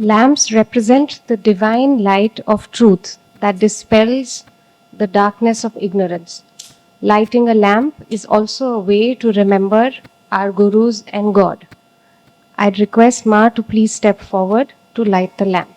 Lamps represent the divine light of truth that dispels the darkness of ignorance. Lighting a lamp is also a way to remember our gurus and God. I'd request Ma to please step forward to light the lamp.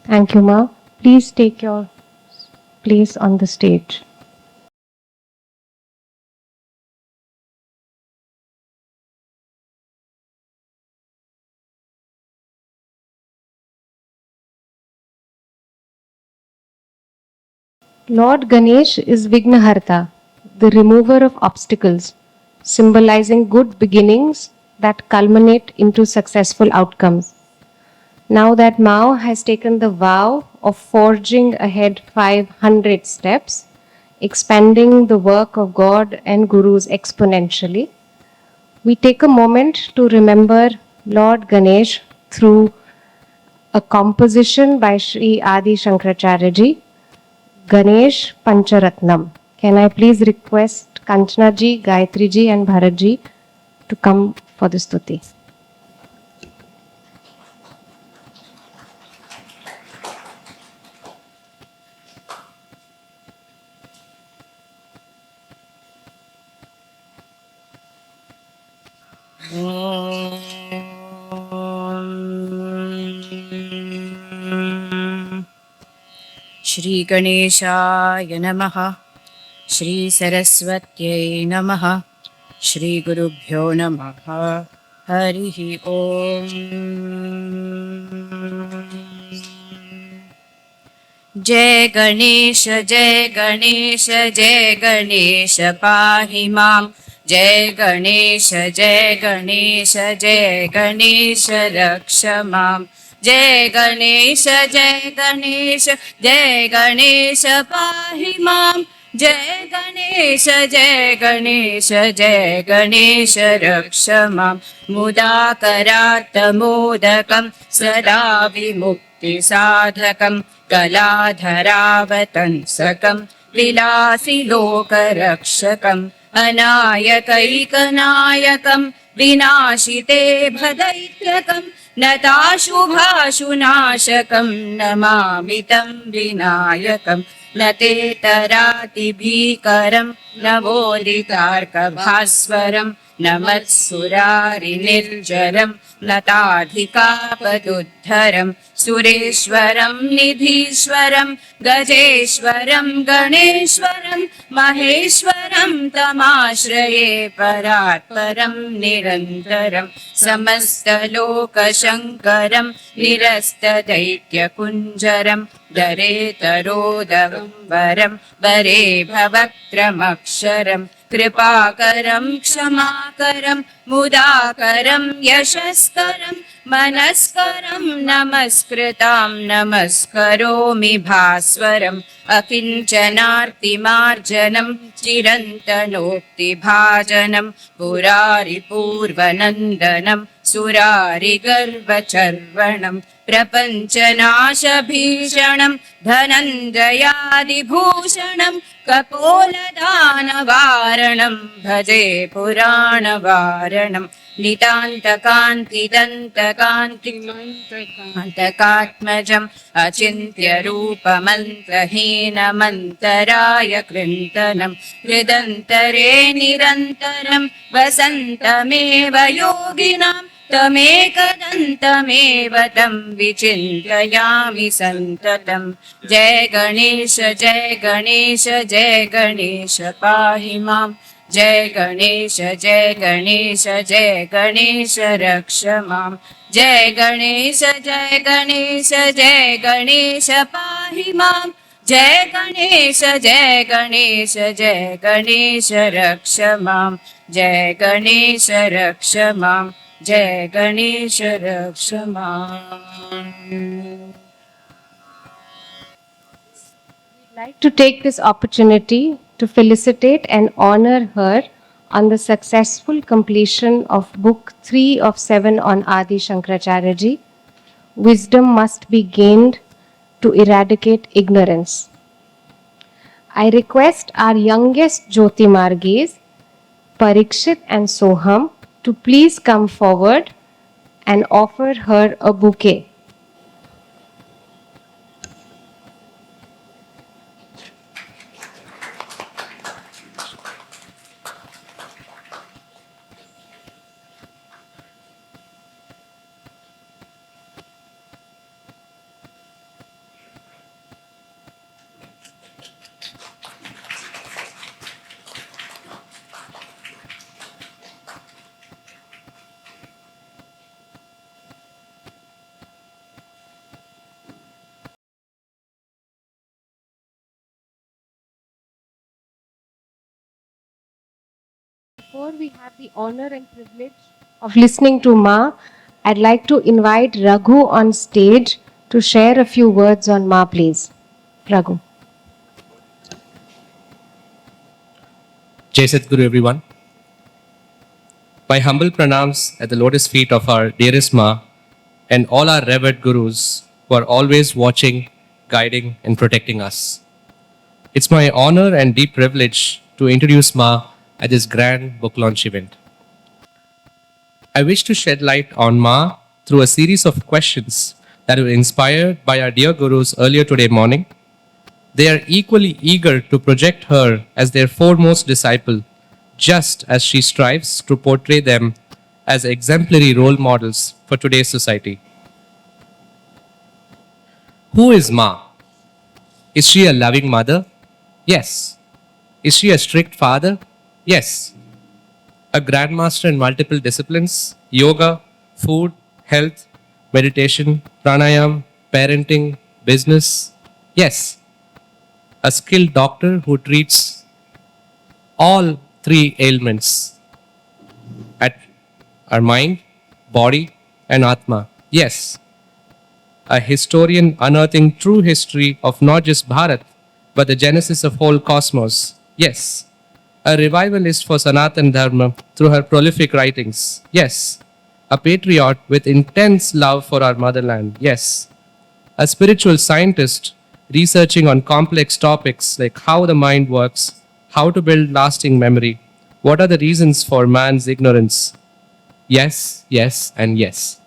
Thank you, Ma. Please take your place on the stage. Lord Ganesh is Vignaharta, the remover of obstacles, symbolizing good beginnings that culminate into successful outcomes. Now that Mao has taken the vow of forging ahead 500 steps, expanding the work of God and Gurus exponentially, we take a moment to remember Lord Ganesh through a composition by Sri Adi Shankaracharya ji, Ganesh Pancharatnam. Can I please request Kanchana ji, Gayatri ji, and Bharat ji to come for the stuti? Shri गणेशाय नमः। श्री सरस्वत्यै नमः। श्री गुरुभ्यो नमः। हरिः ओम। जय गणेश जय गणेश जय गणेश पाहि मां। जय गणेश जय गणेश जय गणेश रक्ष मां। जय गणेश जय गणेश जय गणेश पाहि मां। जय गणेश जय गणेश जय गणेश रक्ष मां। मुदाकरात् मोदकं सदा विमुक्तिसाधकं कलाधरावतंसकं विलासि लोकरक्षकम् अनायकैकनायकं विनाशिते भदैत्यकं नताशुभाशुनाशकं नमामि तं विनायकं न ते तरातिभीकरं नवोदितार्कभास्वरं नमत्सुरारिनिर्जरं लताधिकापदुद्धरं सुरेश्वरं निधीश्वरं गजेश्वरं गणेश्वरं महेश्वरं तमाश्रये परात्परं निरन्तरं समस्तलोकशङ्करं निरस्तदैत्यकुञ्जरं दरेतरोदरं वरं वरे भवक्त्रमक्षरं कृपाकरं क्षमाकरं मुदाकरं यशस्करं मनस्करं नमस्कृतां नमस्करोमि भास्वरम् अकिञ्चनार्तिमार्जनं चिरन्तनोक्तिभाजनं पुरारिपूर्वनन्दनं सुरारिगर्वचर्वणं प्रपञ्चनाशभीषणं धनञ्जयादिभूषणं कपोलदानवारणं भजे पुराणवारणं नितान्तकान्तिदन्तकान्तिमन्तकात्मजम् अचिन्त्यरूपमन्तहीनमन्तराय कृन्तनं हृदन्तरे निरन्तरं वसन्तमेव योगिनां तमेकदन्तमेव तं विचिन्तयामि सन्ततं। जय गणेश जय गणेश जय गणेश पाहि मां। जय गणेश जय गणेश जय गणेश रक्ष मां जय गणेश जय गणेश पाहि मां जय गणेश जय गणेश रक्ष मां जय गणेश रक्ष मां जय गणेश रक्ष मां. Like to take this opportunity to felicitate and honor her on the successful completion of Book 3 of 7 on Adi Shankaracharya ji. Wisdom must be gained to eradicate ignorance. I request our youngest Jyoti Margis, Parikshit and Soham, to please come forward and offer her a bouquet. Before we have the honor and privilege of listening to Ma, I'd like to invite Raghu on stage to share a few words on Ma, please. Raghu. Jai Sadguru everyone. My humble pranams at the lotus feet of our dearest Ma and all our revered gurus who are always watching, guiding and protecting us. It's my honor and deep privilege to introduce Ma at this grand book launch event. I wish to shed light on Ma through a series of questions that were inspired by our dear gurus earlier today morning. They are equally eager to project her as their foremost disciple, just as she strives to portray them as exemplary role models for today's society. Who is Ma? Is she a loving mother? Yes. Is she a strict father? Yes. A grandmaster in multiple disciplines: yoga, food, health, meditation, pranayam, parenting, business? Yes. A skilled doctor who treats all three ailments at our mind, body, and Atma? Yes. A historian unearthing true history of not just Bharat, but the genesis of whole cosmos? Yes. A revivalist for Sanatan Dharma through her prolific writings? Yes. A patriot with intense love for our motherland? Yes. A spiritual scientist researching on complex topics like how the mind works, how to build lasting memory, what are the reasons for man's ignorance? Yes, yes, and yes.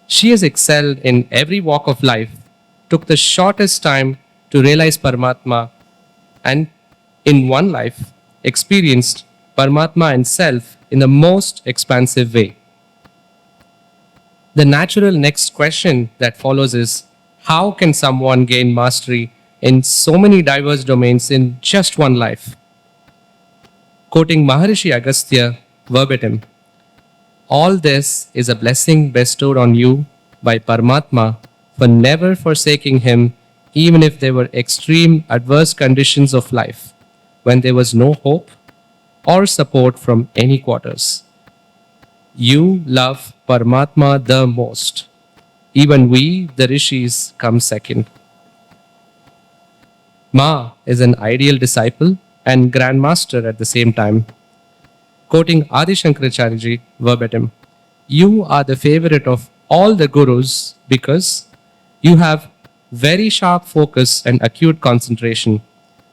She has excelled in every walk of life, took the shortest time to realize Paramatma, and in one life experienced Paramatma and self in the most expansive way. The natural next question that follows is, how can someone gain mastery in so many diverse domains in just one life? Quoting Maharishi Agastya verbatim, all this is a blessing bestowed on you by Paramatma for never forsaking him, even if there were extreme adverse conditions of life, when there was no hope or support from any quarters. You love Paramatma the most. Even we, the rishis, come second. Ma is an ideal disciple and grandmaster at the same time. Quoting Adi Shankaracharya ji verbatim, you are the favorite of all the gurus because you have very sharp focus and acute concentration.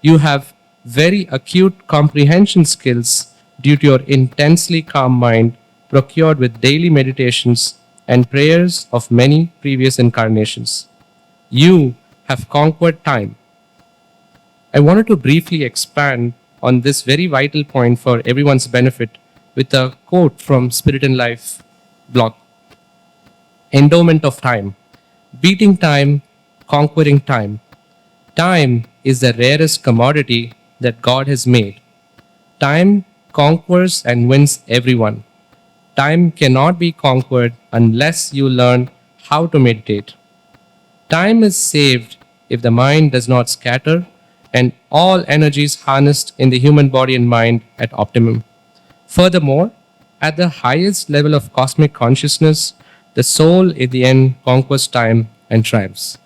You have very acute comprehension skills due to your intensely calm mind procured with daily meditations and prayers of many previous incarnations. You have conquered time. I wanted to briefly expand on this very vital point for everyone's benefit with a quote from Spirit in Life blog. Endowment of time. Beating time, conquering time. Time is the rarest commodity that God has made. Time conquers and wins everyone. Time cannot be conquered unless you learn how to meditate. Time is saved if the mind does not scatter and all energies harnessed in the human body and mind at optimum. Furthermore, at the highest level of cosmic consciousness, the soul in the end conquers time and triumphs.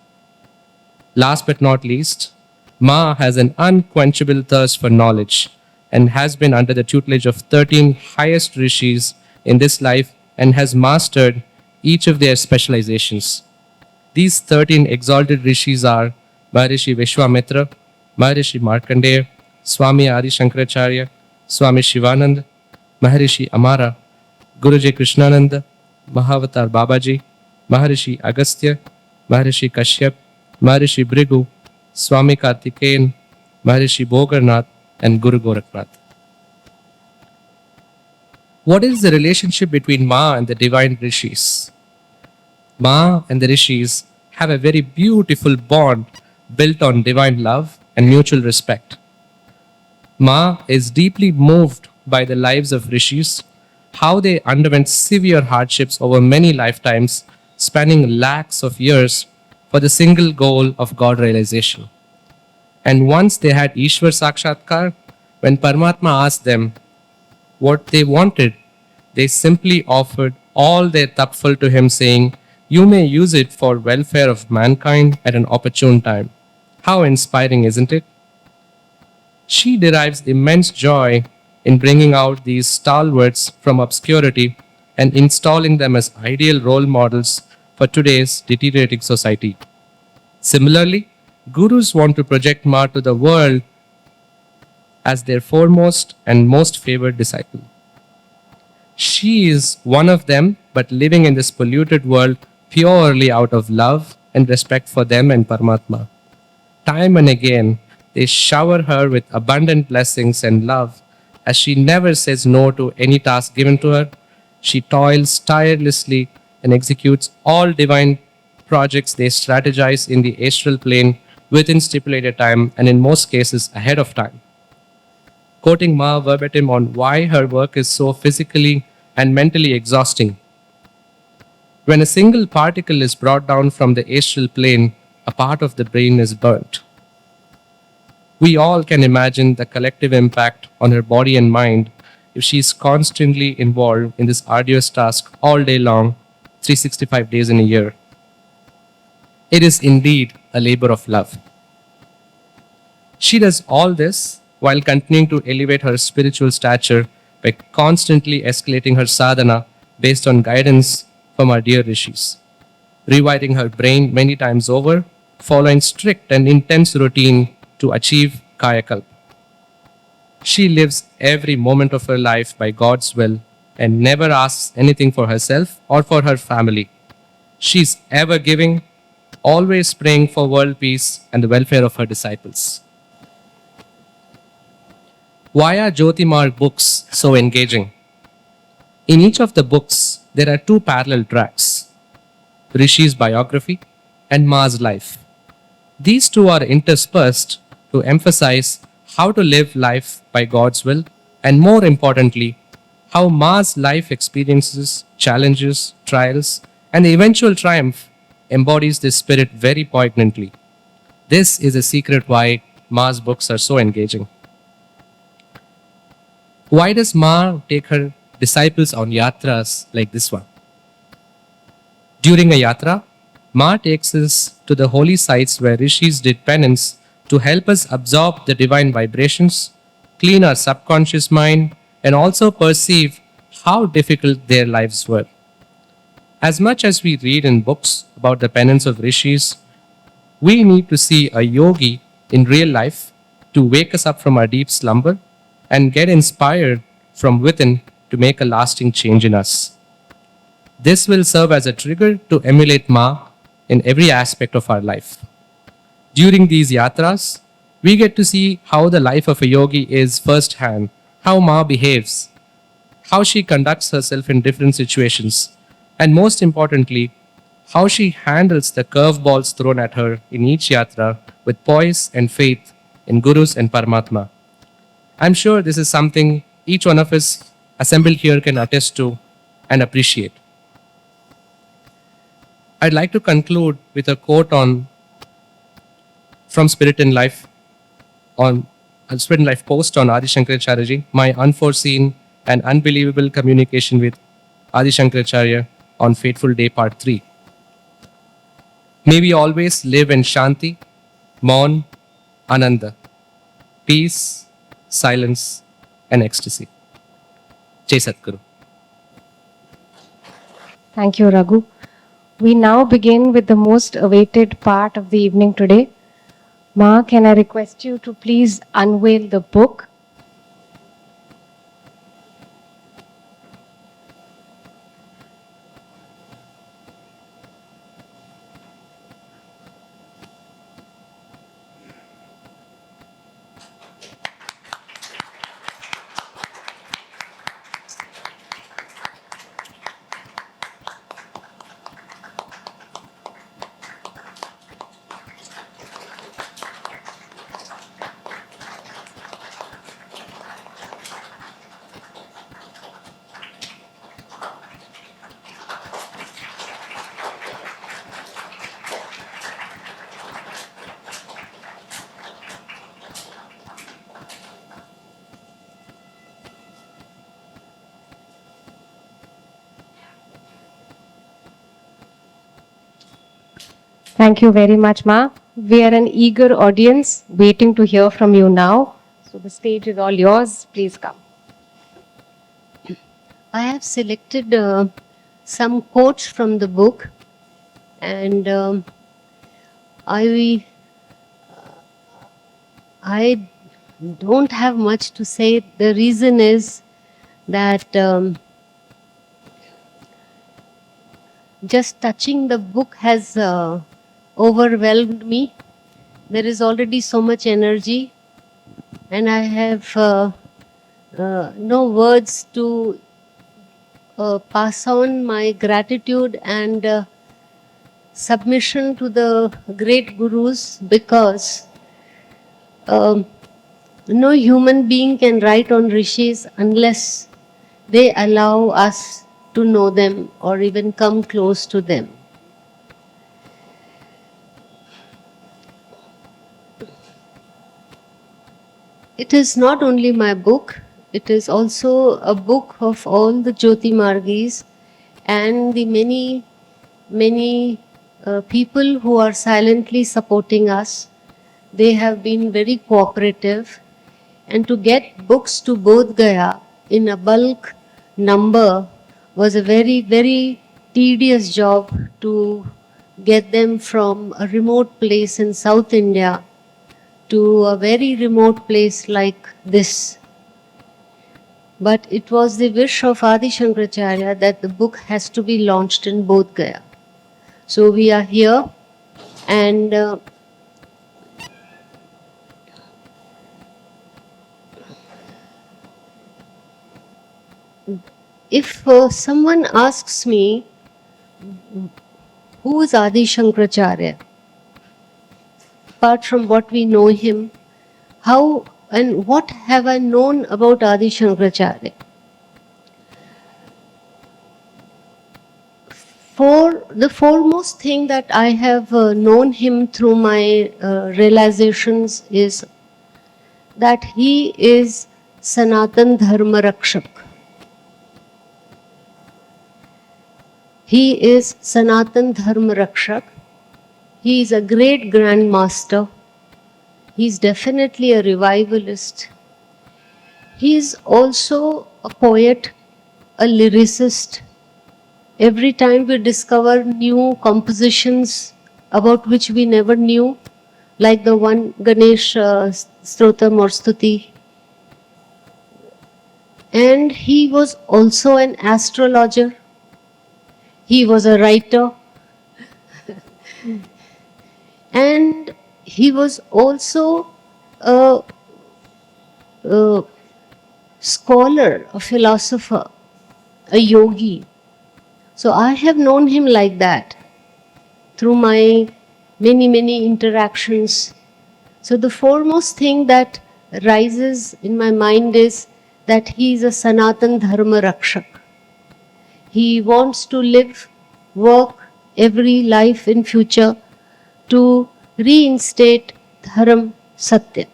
Last but not least, Ma has an unquenchable thirst for knowledge and has been under the tutelage of 13 highest rishis in this life and has mastered each of their specializations. These 13 exalted rishis are Maharishi Vishwamitra, Maharishi Markandeya, Swami Adi Shankaracharya, Swami Shivananda, Maharishi Amara, Guruji Krishnananda, Mahavatar Babaji, Maharishi Agastya, Maharishi Kashyap, Maharishi Brigu, Swami Kartikeyan, Maharishi Bogarnath, and Guru Gorakhnath. What is the relationship between Ma and the divine rishis? Ma and the rishis have a very beautiful bond built on divine love and mutual respect. Ma is deeply moved by the lives of rishis, how they underwent severe hardships over many lifetimes, spanning lakhs of years for the single goal of God realization. And once they had Ishwar Sakshatkar, when Paramatma asked them what they wanted, they simply offered all their tapful to him, saying, "You may use it for welfare of mankind at an opportune time." How inspiring, isn't it? She derives immense joy in bringing out these stalwarts from obscurity and installing them as ideal role models for today's deteriorating society. Similarly, gurus want to project Ma to the world as their foremost and most favored disciple. She is one of them, but living in this polluted world purely out of love and respect for them and Paramatma. Time and again, they shower her with abundant blessings and love, as she never says no to any task given to her. She toils tirelessly and executes all divine projects they strategize in the astral plane within stipulated time and in most cases ahead of time. Quoting Ma verbatim on why her work is so physically and mentally exhausting. When a single particle is brought down from the astral plane, a part of the brain is burnt. We all can imagine the collective impact on her body and mind if she is constantly involved in this arduous task all day long, 365 days in a year. It is indeed a labor of love. She does all this while continuing to elevate her spiritual stature by constantly escalating her sadhana based on guidance from our dear rishis, rewiring her brain many times over, following strict and intense routine to achieve Kayakalp. She lives every moment of her life by God's will and never asks anything for herself or for her family. She is ever giving, always praying for world peace and the welfare of her disciples. Why are Jyotimarg books so engaging? In each of the books, there are two parallel tracks, Rishi's biography and Ma's life. These two are interspersed to emphasize how to live life by God's will and, more importantly, how Ma's life experiences, challenges, trials, and the eventual triumph embodies this spirit very poignantly. This is a secret why Ma's books are so engaging. Why does Ma take her disciples on yatras like this one? During a yatra, Ma takes us to the holy sites where rishis did penance to help us absorb the divine vibrations, clean our subconscious mind, and also perceive how difficult their lives were. As much as we read in books about the penance of rishis, we need to see a yogi in real life to wake us up from our deep slumber and get inspired from within to make a lasting change in us. This will serve as a trigger to emulate Ma in every aspect of our life. During these yatras, we get to see how the life of a yogi is firsthand, how Ma behaves, how she conducts herself in different situations, and most importantly, how she handles the curveballs thrown at her in each yatra with poise and faith in Gurus and Paramatma. I'm sure this is something each one of us assembled here can attest to and appreciate. I'd like to conclude with a quote on from Spirit in Life on a Spirit in Life post on Adi Shankaracharya ji, my unforeseen and unbelievable communication with Adi Shankaracharya on Fateful Day Part 3. May we always live in Shanti, Maun, Ananda, peace, silence, and ecstasy. Jai Satguru. Thank you, Raghu. We now begin with the most awaited part of the evening today. Ma, can I request you to please unveil the book? Thank you very much, Ma. We are an eager audience waiting to hear from you now. So the stage is all yours. Please come. I have selected some quotes from the book, and I don't have much to say. The reason is that just touching the book has overwhelmed me. There is already so much energy, and I have no words to pass on my gratitude and submission to the great gurus, because no human being can write on rishis unless they allow us to know them or even come close to them. It is not only my book, it is also a book of all the Jyoti Margis and the many people who are silently supporting us. They have been very cooperative, and to get books to Bodh Gaya in a bulk number was a very tedious job, to get them from a remote place in South India to a very remote place like this. But it was the wish of Adi Shankaracharya that the book has to be launched in Bodh Gaya. So we are here, and if someone asks me, who is Adi Shankaracharya? Apart from what we know him, how and what have I known about Adi Shankaracharya? For the foremost thing that I have known him through my realizations is that he is Sanatan Dharma Rakshak. He is Sanatan Dharma Rakshak. He is a great Grand Master. He is definitely a revivalist. He is also a poet, a lyricist. Every time we discover new compositions about which we never knew, like the one Ganesh Stotam or Stuti. And he was also an astrologer. He was a writer. And he was also a scholar, a philosopher, a yogi. So I have known him like that through my many interactions. So the foremost thing that rises in my mind is that he is a Sanatan Dharma Rakshak. He wants to live, work every life in future to reinstate Dharam Satya.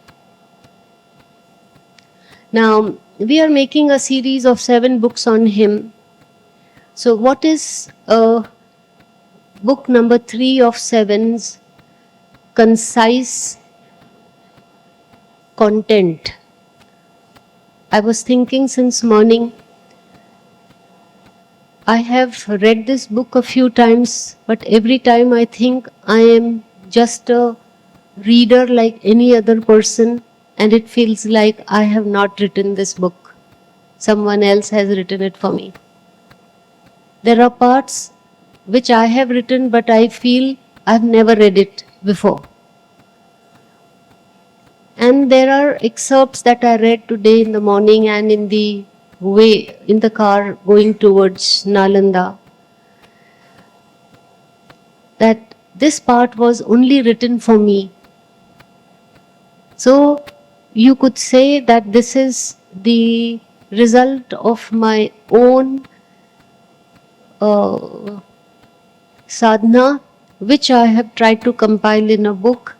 Now, we are making a series of 7 books on him. So, what is book number 3 of 7's concise content? I was thinking since morning. I have read this book a few times, but every time I think I am just a reader like any other person, and it feels like I have not written this book. Someone else has written it for me. There are parts which I have written, but I feel I've never read it before. And there are excerpts that I read today in the morning and in the way, in the car going towards Nalanda, that this part was only written for me. So you could say that this is the result of my own sadhana, which I have tried to compile in a book,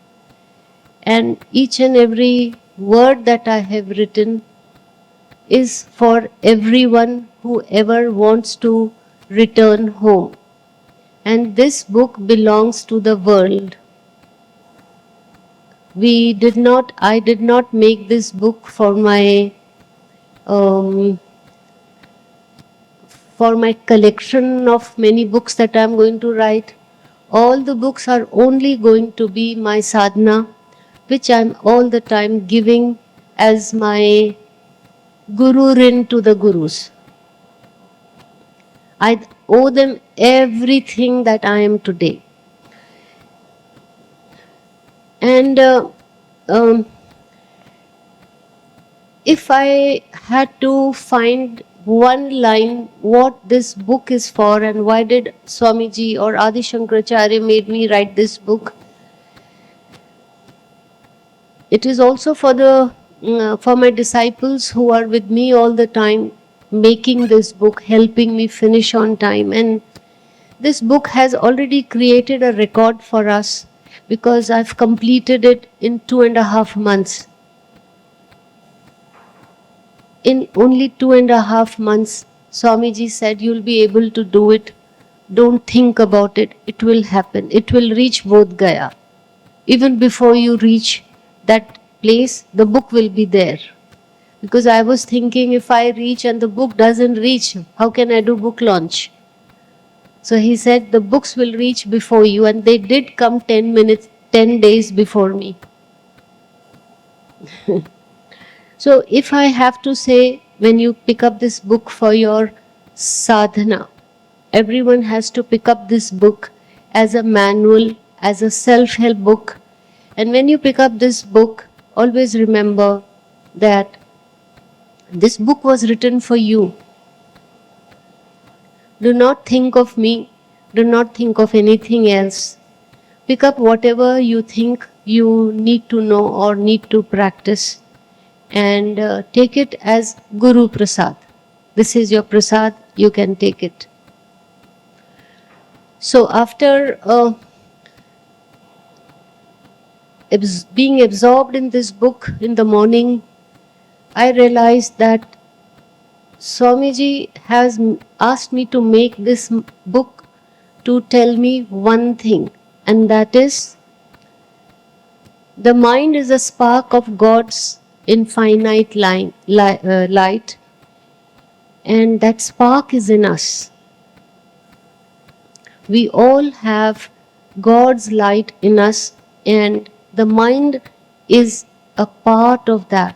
and each and every word that I have written is for everyone who ever wants to return home. And this book belongs to the world. I did not make this book for my collection of many books that I am going to write. All the books are only going to be my sadhana, which I am all the time giving as my Guru Rin to the Gurus. I owe them everything that I am today. And if I had to find one line what this book is for and why did Swamiji or Adi Shankaracharya made me write this book, it is also for my disciples who are with me all the time, making this book, helping me finish on time. And this book has already created a record for us because I've completed it in 2.5 months. In only 2.5 months, Swamiji said, you'll be able to do it. Don't think about it. It will happen. It will reach Bodh Gaya. Even before you reach that place, the book will be there. Because I was thinking, if I reach and the book doesn't reach, how can I do book launch? So he said, the books will reach before you, and they did come 10 days before me. So if I have to say, when you pick up this book for your sadhana, everyone has to pick up this book as a manual, as a self-help book. And when you pick up this book, always remember that this book was written for you. Do not think of me. Do not think of anything else. Pick up whatever you think you need to know or need to practice, and take it as Guru Prasad. This is your Prasad, you can take it. So after being absorbed in this book in the morning, I realized that Swamiji has asked me to make this book to tell me one thing, and that is, the mind is a spark of God's infinite light, and that spark is in us. We all have God's light in us, and the mind is a part of that.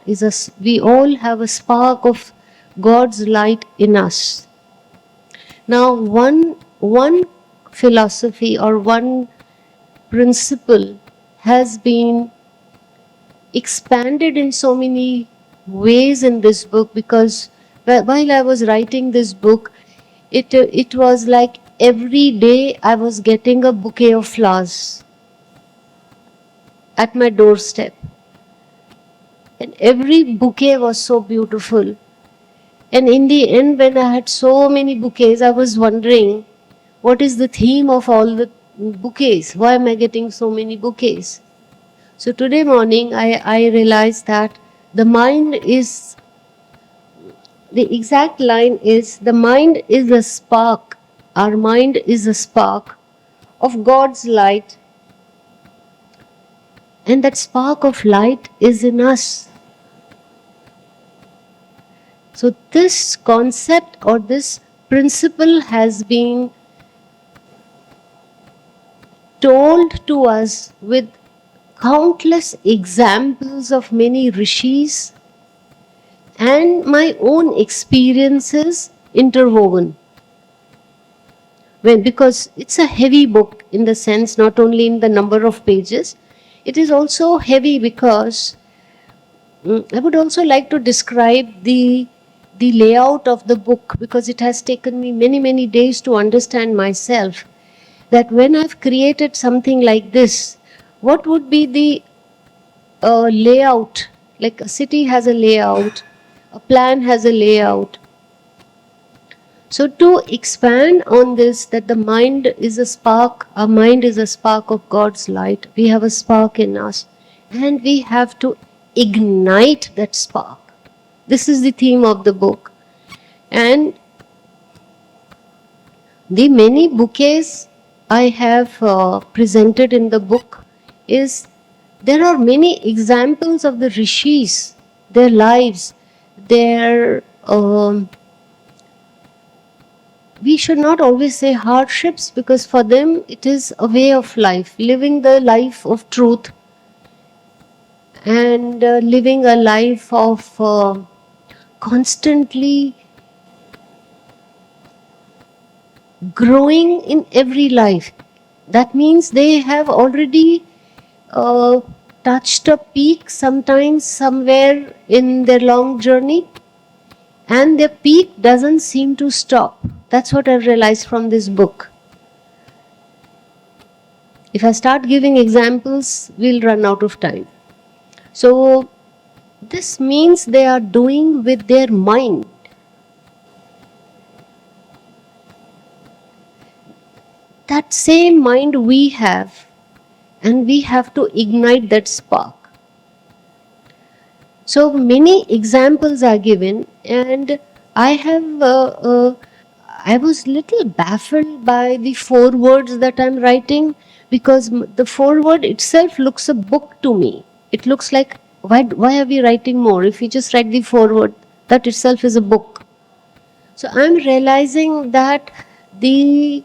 We all have a spark of God's light in us. Now, one philosophy or one principle has been expanded in so many ways in this book, because while I was writing this book, it was like every day I was getting a bouquet of flowers at my doorstep. and every bouquet was so beautiful. And in the end, when I had so many bouquets, I was wondering, what is the theme of all the bouquets? Why am I getting so many bouquets? So today morning, I realized that the mind is, the exact line is, the mind is a spark. Our mind is a spark of God's light. And that spark of light is in us. So this concept or this principle has been told to us with countless examples of many rishis and my own experiences interwoven. Because it's a heavy book in the sense, not only in the number of pages, it is also heavy because I would also like to describe the layout of the book, because it has taken me many days to understand myself, that when I've created something like this, what would be the layout? Like a city has a layout, a plan has a layout. So to expand on this, that the mind is a spark, our mind is a spark of God's light. We have a spark in us and we have to ignite that spark. This is the theme of the book. And the many bouquets I have presented in the book is, there are many examples of the rishis, their lives, their we should not always say hardships, because for them it is a way of life, living the life of truth and living a life of constantly growing in every life. That means they have already touched a peak sometimes somewhere in their long journey, and their peak doesn't seem to stop. That's what I've realized from this book. If I start giving examples, we'll run out of time. So this means they are doing with their mind. That same mind we have, and we have to ignite that spark. So many examples are given, and I have I was little baffled by the forewords that I'm writing, because the foreword itself looks a book to me. It looks like, why are we writing more? If we just write the foreword, that itself is a book. So I'm realizing that the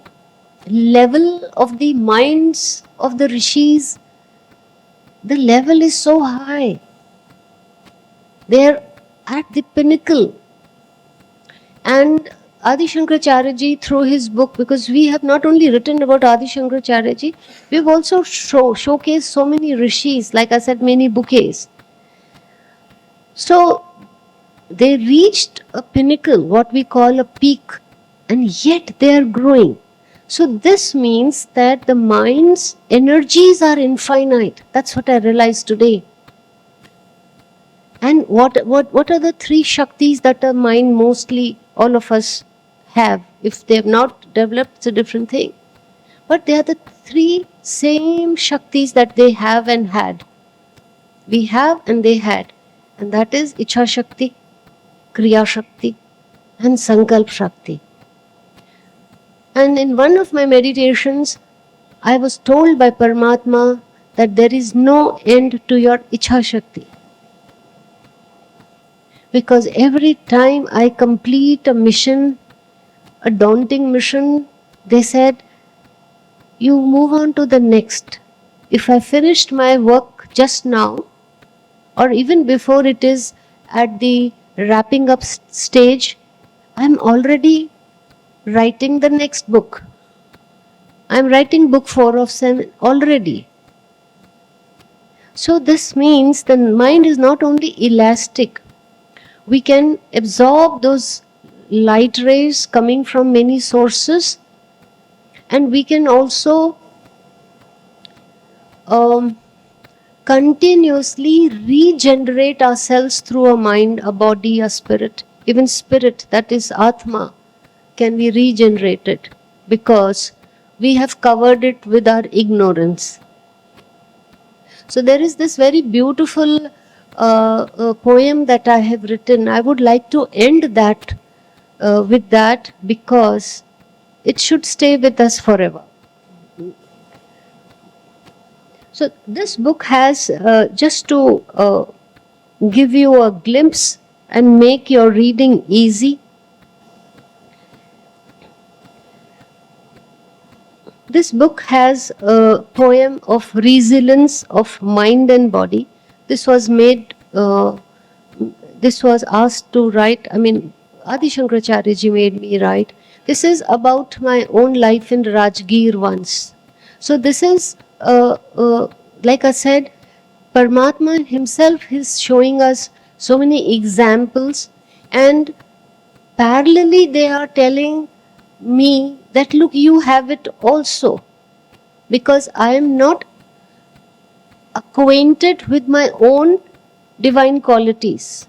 level of the minds of the rishis, the level is so high. They're at the pinnacle. And Adi Shankaracharya ji, through his book, because we have not only written about Adi Shankaracharya ji, we have also showcased so many rishis, like I said, many bouquets. So they reached a pinnacle, what we call a peak, and yet they are growing. So this means that the mind's energies are infinite. That's what I realized today. And what are the three Shaktis that the mind mostly all of us have? If they have not developed, it's a different thing. But they are the three same Shaktis that they have and had. We have and they had. And that is Ichha Shakti, Kriya Shakti, and Sankalp Shakti. And in one of my meditations, I was told by Paramatma that there is no end to your Ichha Shakti. Because every time I complete a mission, a daunting mission, they said, you move on to the next. If I finished my work just now, or even before it is at the wrapping up stage, I'm already writing the next book. I'm writing book 4 of 7 already. So this means the mind is not only elastic, we can absorb those light rays coming from many sources, and we can also continuously regenerate ourselves through a mind, a body, a spirit. Even spirit, that is Atma, can be regenerated because we have covered it with our ignorance. So there is this very beautiful poem that I have written. I would like to end that with that because it should stay with us forever. So this book has, just to give you a glimpse and make your reading easy. This book has a poem of resilience of mind and body. This was made, this was asked to write, Adi Shankaracharya ji made me write. This is about my own life in Rajgir once. So this is, like I said, Paramatma himself is showing us so many examples, and parallelly they are telling me that look, you have it also, because I am not acquainted with my own divine qualities.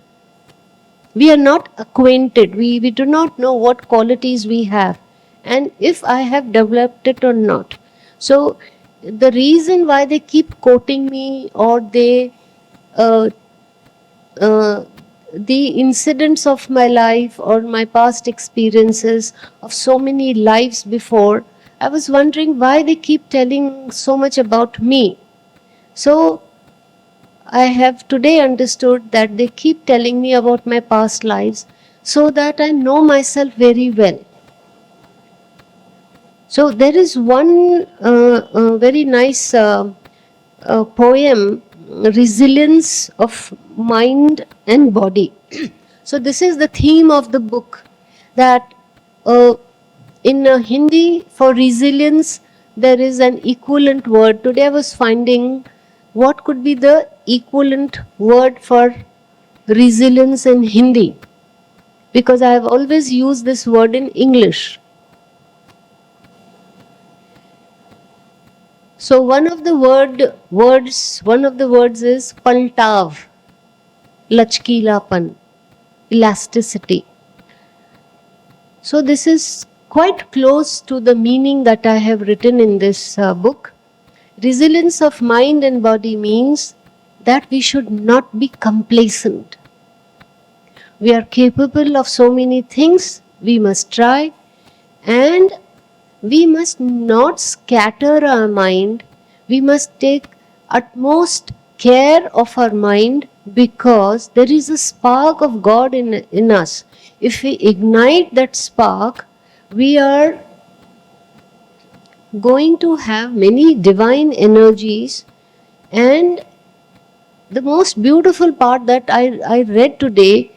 We are not acquainted. We do not know what qualities we have and if I have developed it or not. So the reason why they keep quoting me, or they the incidents of my life or my past experiences of so many lives before, I was wondering why they keep telling so much about me. So I have today understood that they keep telling me about my past lives so that I know myself very well. So there is one very nice poem, Resilience of Mind and Body. So this is the theme of the book, that in Hindi for resilience there is an equivalent word. Today I was finding what could be the equivalent word for resilience in Hindi, because I have always used this word in English. So one of the words is paltav, lachkilapan, elasticity. So this is quite close to the meaning that I have written in this book. Resilience of mind and body means that we should not be complacent. We are capable of so many things, we must try, and we must not scatter our mind. We must take utmost care of our mind, because there is a spark of God in us. If we ignite that spark, we are going to have many divine energies. And the most beautiful part that I read today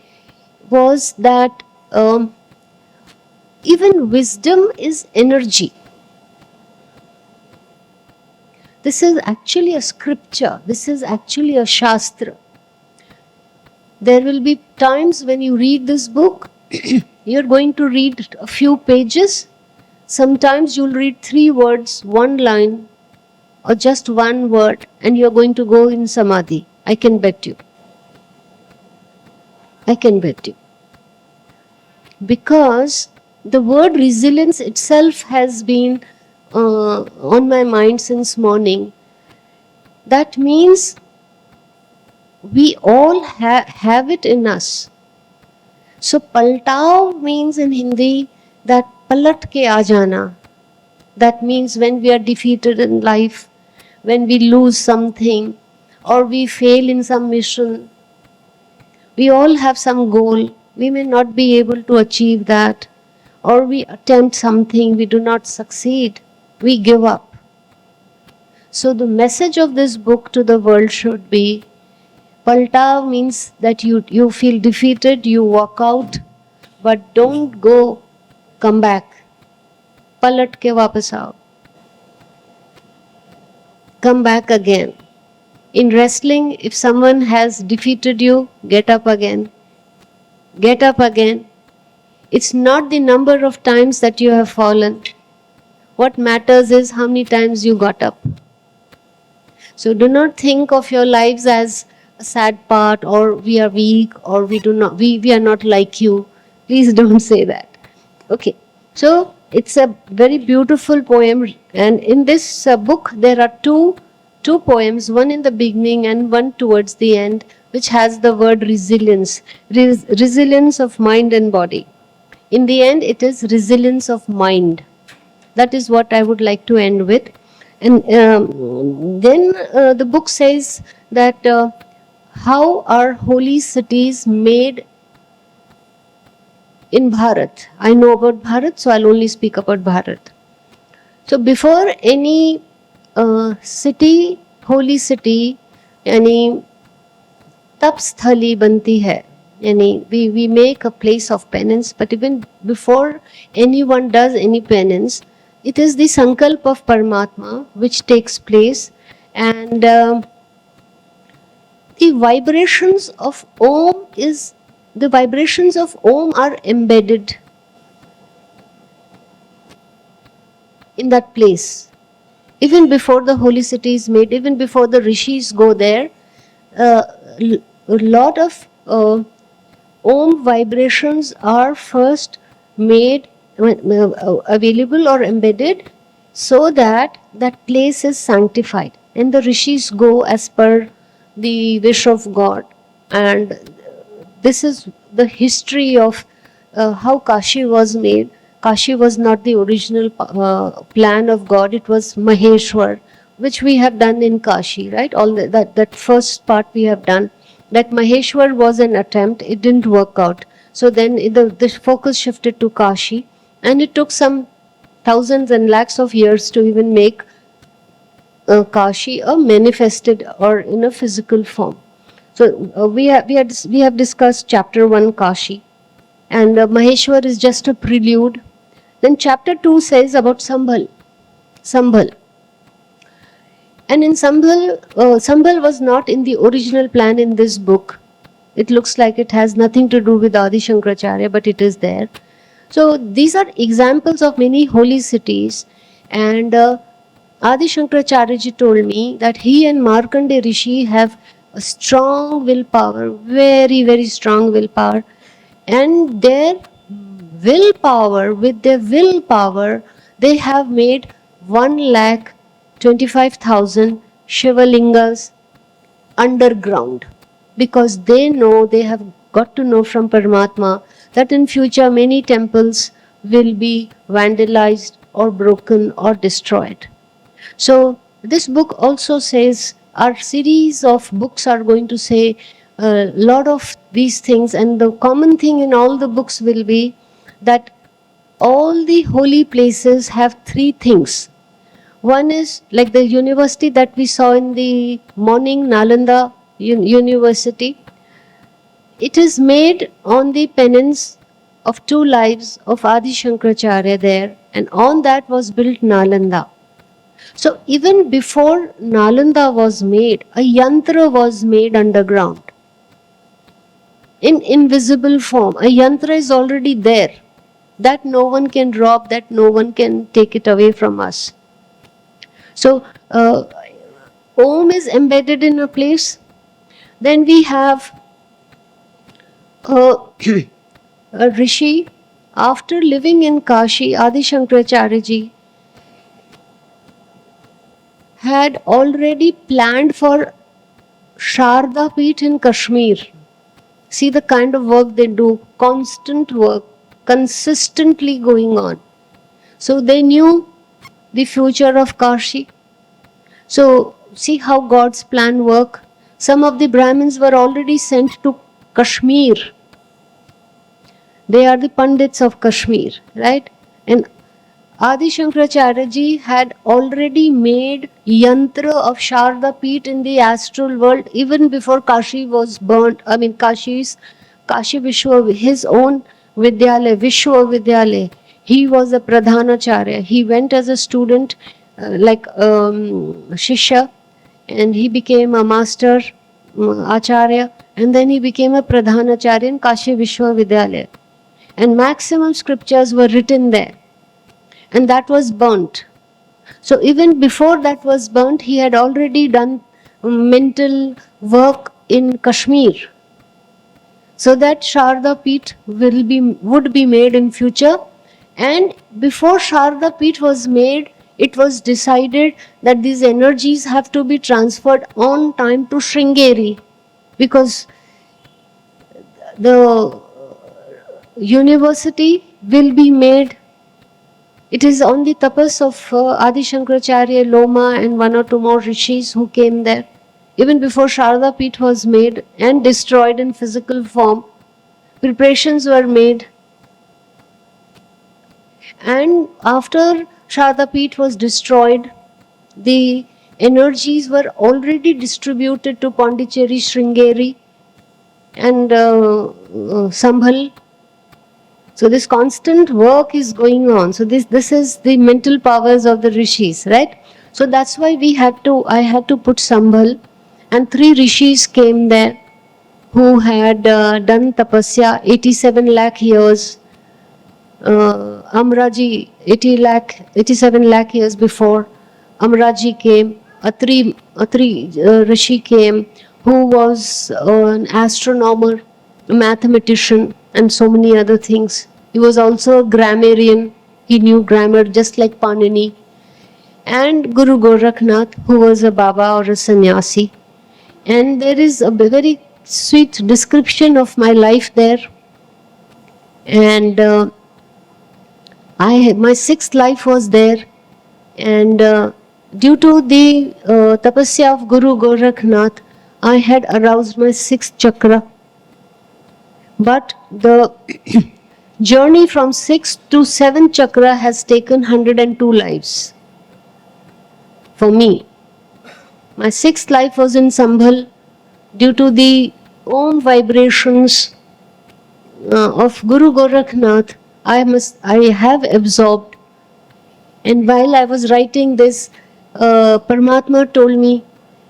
was that even wisdom is energy. This is actually a scripture. This is actually a shastra. There will be times when you read this book, you're going to read a few pages. Sometimes you'll read 3 words, 1 line, or just 1 word, and you're going to go in samadhi. I can bet you. I can bet you. Because the word resilience itself has been on my mind since morning. That means we all have it in us. So paltav means in Hindi that palat ke aa jana. That means when we are defeated in life, when we lose something, or we fail in some mission, we all have some goal. We may not be able to achieve that, or we attempt something, we do not succeed, we give up. So the message of this book to the world should be, paltav means that you feel defeated, you walk out, but don't go, come back. Palat ke wapas aao. Come back again. In wrestling, if someone has defeated you, get up again. Get up again. It's not the number of times that you have fallen. What matters is how many times you got up. So do not think of your lives as a sad part, or we are weak, or we are not like you. Please don't say that. Okay. So it's a very beautiful poem, and in this book there are two poems, one in the beginning and one towards the end, which has the word resilience, resilience of mind and body. In the end, it is resilience of mind. That is what I would like to end with. And then the book says that how are holy cities made in Bharat. I know about Bharat, so I'll only speak about Bharat. So before any city, holy city, any tapsthali banti hai, we make a place of penance, but even before anyone does any penance, it is the sankalp of Paramatma which takes place, and the vibrations of Om are embedded in that place. Even before the holy city is made, even before the rishis go there, a lot of Om vibrations are first made available or embedded, so that that place is sanctified, and the rishis go as per the wish of God. And this is the history of how Kashi was made. Kashi was not the original plan of God, it was Maheshwar, which we have done in Kashi, right? All that first part we have done. That Maheshwar was an attempt, it didn't work out. So then the focus shifted to Kashi, and it took some thousands and lakhs of years to even make Kashi a manifested or in a physical form. So we have discussed chapter 1 Kashi, and Maheshwar is just a prelude. Then chapter 2 says about Sambhal. And in Sambhal was not in the original plan in this book. It looks like it has nothing to do with Adi Shankaracharya, but it is there. So these are examples of many holy cities, and Adi Shankaracharya ji told me that he and Markandeya Rishi have a strong willpower, very, very strong willpower, and with their willpower, they have made 1,25,000 Shivalingas underground, because they have got to know from Paramatma that in future many temples will be vandalized or broken or destroyed. So this book also says, our series of books are going to say a lot of these things, and the common thing in all the books will be that all the holy places have three things. One is like the university that we saw in the morning, Nalanda University. It is made on the penance of 2 lives of Adi Shankaracharya there, and on that was built Nalanda. So even before Nalanda was made, a yantra was made underground. In invisible form, a yantra is already there, that no one can rob, that no one can take it away from us. So Om is embedded in a place. Then we have a rishi. After living in Kashi, Adi Shankaracharya ji had already planned for Sharda Peeth in Kashmir. See the kind of work they do, constant work, consistently going on. So they knew the future of Kashi. So see how God's plan work. Some of the Brahmins were already sent to Kashmir. They are the Pandits of Kashmir, right? And Adi Shankaracharya ji had already made yantra of Sharda Peeth in the astral world even before Kashi was burnt. I mean, Kashi Vishwa, his own Vidyalaya, Vishwa Vidyalaya. He was a Pradhanacharya. He went as a student, Shishya, and he became a master, Acharya, and then he became a Pradhanacharya in Kashi Vishwa Vidyalaya. And maximum scriptures were written there. And that was burnt. So even before that was burnt, he had already done mental work in Kashmir, so that Sharda Peeth would be made in future. And before Sharda Peeth was made, it was decided that these energies have to be transferred on time to Sringeri, because the university will be made. It is on the tapas of Adi Shankaracharya, Loma, and one or two more rishis who came there. Even before Sharda Peeth was made and destroyed in physical form, preparations were made. And after Sharda Peeth was destroyed, the energies were already distributed to Pondicherry, Sringeri, and Sambhal. So this constant work is going on. So this is the mental powers of the rishis, right? So that's why I had to put Sambhal, and 3 rishis came there who had done tapasya 87 lakh years. Amraji 87 lakh years before. Amraji came. Atri Rishi came, who was an astronomer, a mathematician, and so many other things. He was also a grammarian. He knew grammar just like Panini. And Guru Gorakhnath, who was a Baba or a sannyasi. And there is a very sweet description of my life there. And my 6th life was there. And due to the tapasya of Guru Gorakhnath, I had aroused my 6th chakra. But the journey from 6th to 7th chakra has taken 102 lives for me. My 6th life was in Sambhal. Due to the Om vibrations of Guru Gorakhnath, I have absorbed. And while I was writing this, Paramatma told me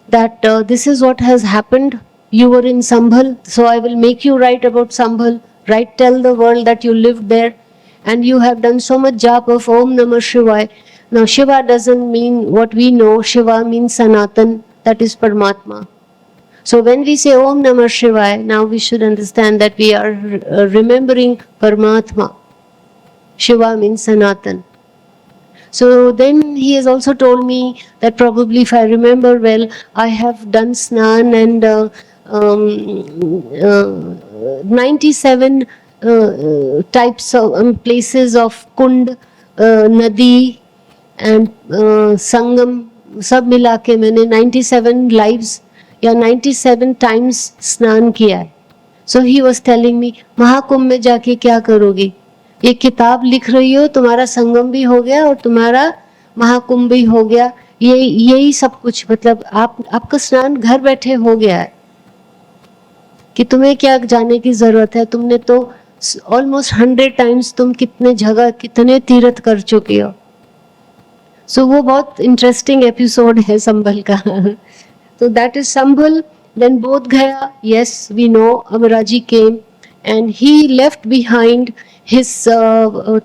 that this is what has happened. You were in Sambhal, so I will make you write about Sambhal. Tell the world that you lived there, and you have done so much jap of Om Namah Shivaya. Now Shiva doesn't mean what we know. Shiva means Sanatan, that is Paramatma. So when we say Om Namah Shivaya, now we should understand that we are remembering Paramatma. Shiva means Sanatan. So then he has also told me that probably, if I remember well, I have done snan and 97 types of places of kund, nadi and sangam, सब मिला के मैंने 97 lives या 97 times स्नान किया है. So he was telling me, Mahakumbh में जाके क्या करोगी? ये किताब लिख रही हो, तुम्हारा संगम भी हो गया और तुम्हारा महाकुंभ भी हो गया. यही सब कुछ, मतलब आपका स्नान घर बैठे हो गया है कि तुम्हें क्या जाने की जरूरत है. तुमने तो ऑलमोस्ट 100 times तुम कितने जगह कितने तीर्थ कर चुके हो. सो वो बहुत इंटरेस्टिंग एपिसोड है संभल का. तो that is Sambhal. Then Bodh Gaya, yes we know, अमराजी came and he left behind his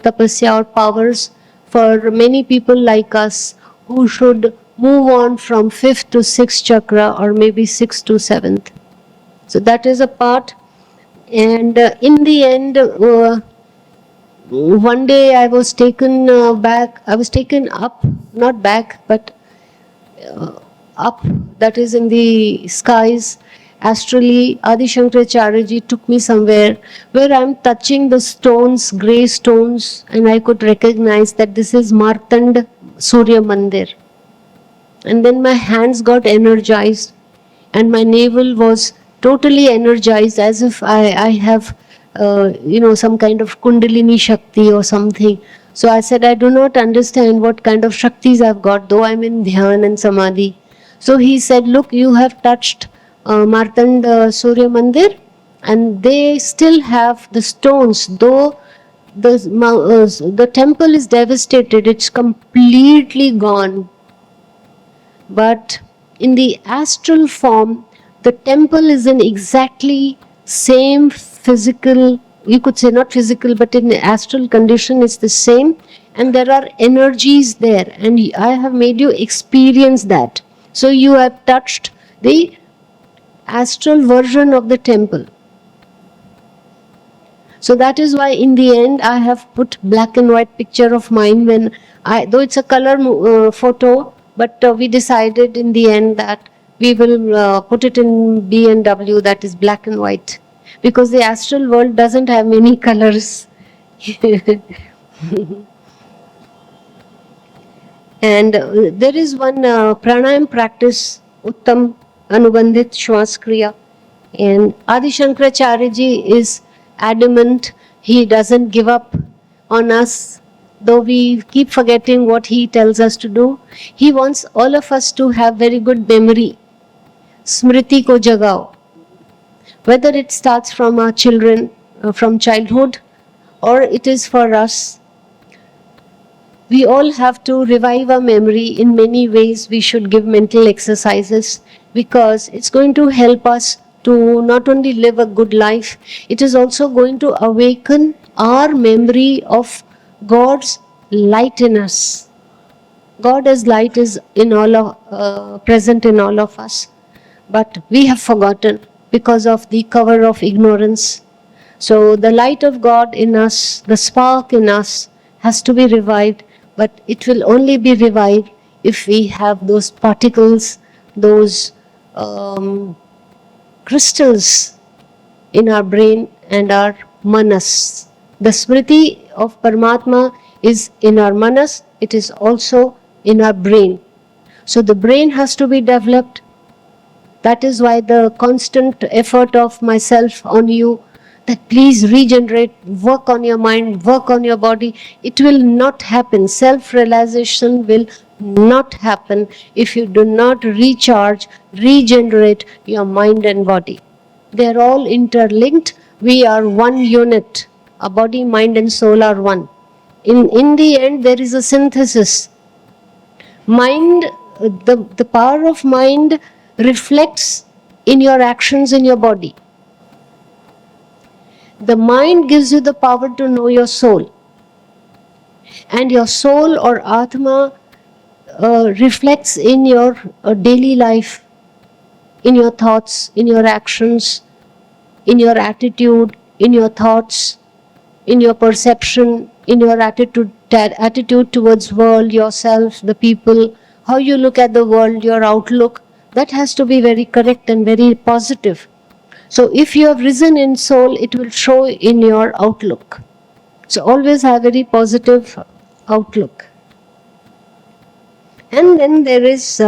tapasya or powers for many people like us who should move on from 5th to 6th chakra or maybe 6th to 7th. So that is a part. And in the end, one day I was taken back. I was taken up, not back, but up, that is in the skies. Astrally, Adi Shankaracharya ji took me somewhere where I am touching the stones, grey stones, and I could recognize that this is Martand Surya Mandir. And then my hands got energized and my navel was totally energized, as if I have some kind of Kundalini Shakti or something. So I said, I do not understand what kind of Shaktis I've got, though I'm in Dhyan and Samadhi. So he said, look, you have touched Martand Surya Mandir, and they still have the stones, though the temple is devastated, it's completely gone. But in the astral form, the temple is in exactly same physical, you could say not physical, but in the astral condition it's the same, and there are energies there, and I have made you experience that. So you have touched the astral version of the temple. So that is why in the end I have put black and white picture of mine when though it's a color photo, but we decided in the end that we will put it in B&W, that is black and white, because the astral world doesn't have many colors. And there is one pranayam practice, Uttam Anubandhit Shwas Kriya, and Adi Shankaracharya ji is adamant. He doesn't give up on us, though we keep forgetting what he tells us to do. He wants all of us to have very good memory. Smriti ko jagao. Whether it starts from our children, from childhood, or it is for us, we all have to revive our memory. In many ways we should give mental exercises, because it's going to help us to not only live a good life, it is also going to awaken our memory of God's light in us. God as light is in all of, present in all of us, but we have forgotten because of the cover of ignorance. So the light of God in us, the spark in us, has to be revived, but it will only be revived if we have those particles, those crystals in our brain and our manas. The smriti of Paramatma is in our manas, it is also in our brain. So the brain has to be developed. That is why the constant effort of myself on you, that please regenerate, work on your mind, work on your body. It will not happen. Self-realization will not happen if you do not recharge, regenerate your mind and body. They are all interlinked. We are one unit. Our body, mind and soul are one. In the end, there is a synthesis. Mind, the power of mind reflects in your actions in your body. The mind gives you the power to know your soul. And your soul or Atma reflects in your daily life, in your thoughts, in your actions, in your attitude, in your thoughts, in your perception, in your attitude towards world, yourself, the people, how you look at the world, your outlook. That has to be very correct and very positive. So if you have risen in soul, it will show in your outlook. So always have a very positive outlook. And then there is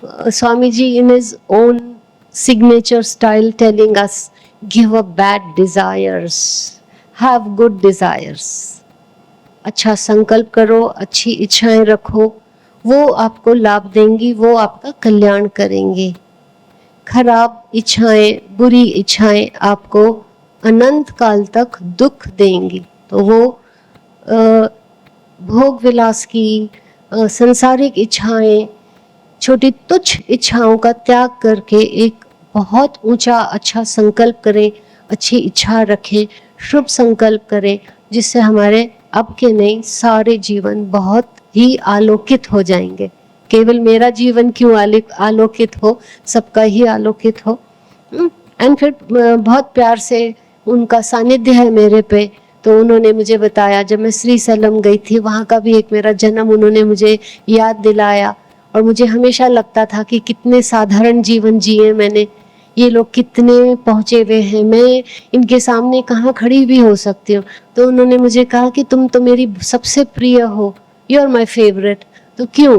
Swamiji in his own signature style telling us, give up bad desires, have good desires. अच्छा संकल्प करो, अच्छी इच्छाएं रखो, वो आपको लाभ देंगी, वो आपका कल्याण करेंगे. खराब इच्छाएं, बुरी इच्छाएं आपको अनंत काल तक दुख देंगी. तो वो भोग विलास की, संसारिक इच्छाएं, छोटी तुच्छ इच्छाओं का त्याग करके एक बहुत ऊंचा अच्छा संकल्प करें, अच्छी इच्छा रखें, शुभ संकल्प करें, जिससे हमारे अब के नहीं सारे जीवन बहुत ही आलोकित हो जाएंगे. केवल मेरा जीवन क्यों आलोकित हो, सबका ही आलोकित हो. एंड फिर बहुत प्यार से उनका सानिध्य है मेरे पे, तो उन्होंने मुझे बताया, जब मैं श्री सलम गई थी वहाँ का भी एक मेरा जन्म उन्होंने मुझे याद दिलाया. और मुझे हमेशा लगता था कि कितने साधारण जीवन जिए मैंने, ये लोग कितने पहुँचे हुए हैं, मैं इनके सामने कहाँ खड़ी भी हो सकती हूँ. तो उन्होंने मुझे कहा कि तुम तो मेरी सबसे प्रिय हो, यू आर माई फेवरेट. तो क्यों?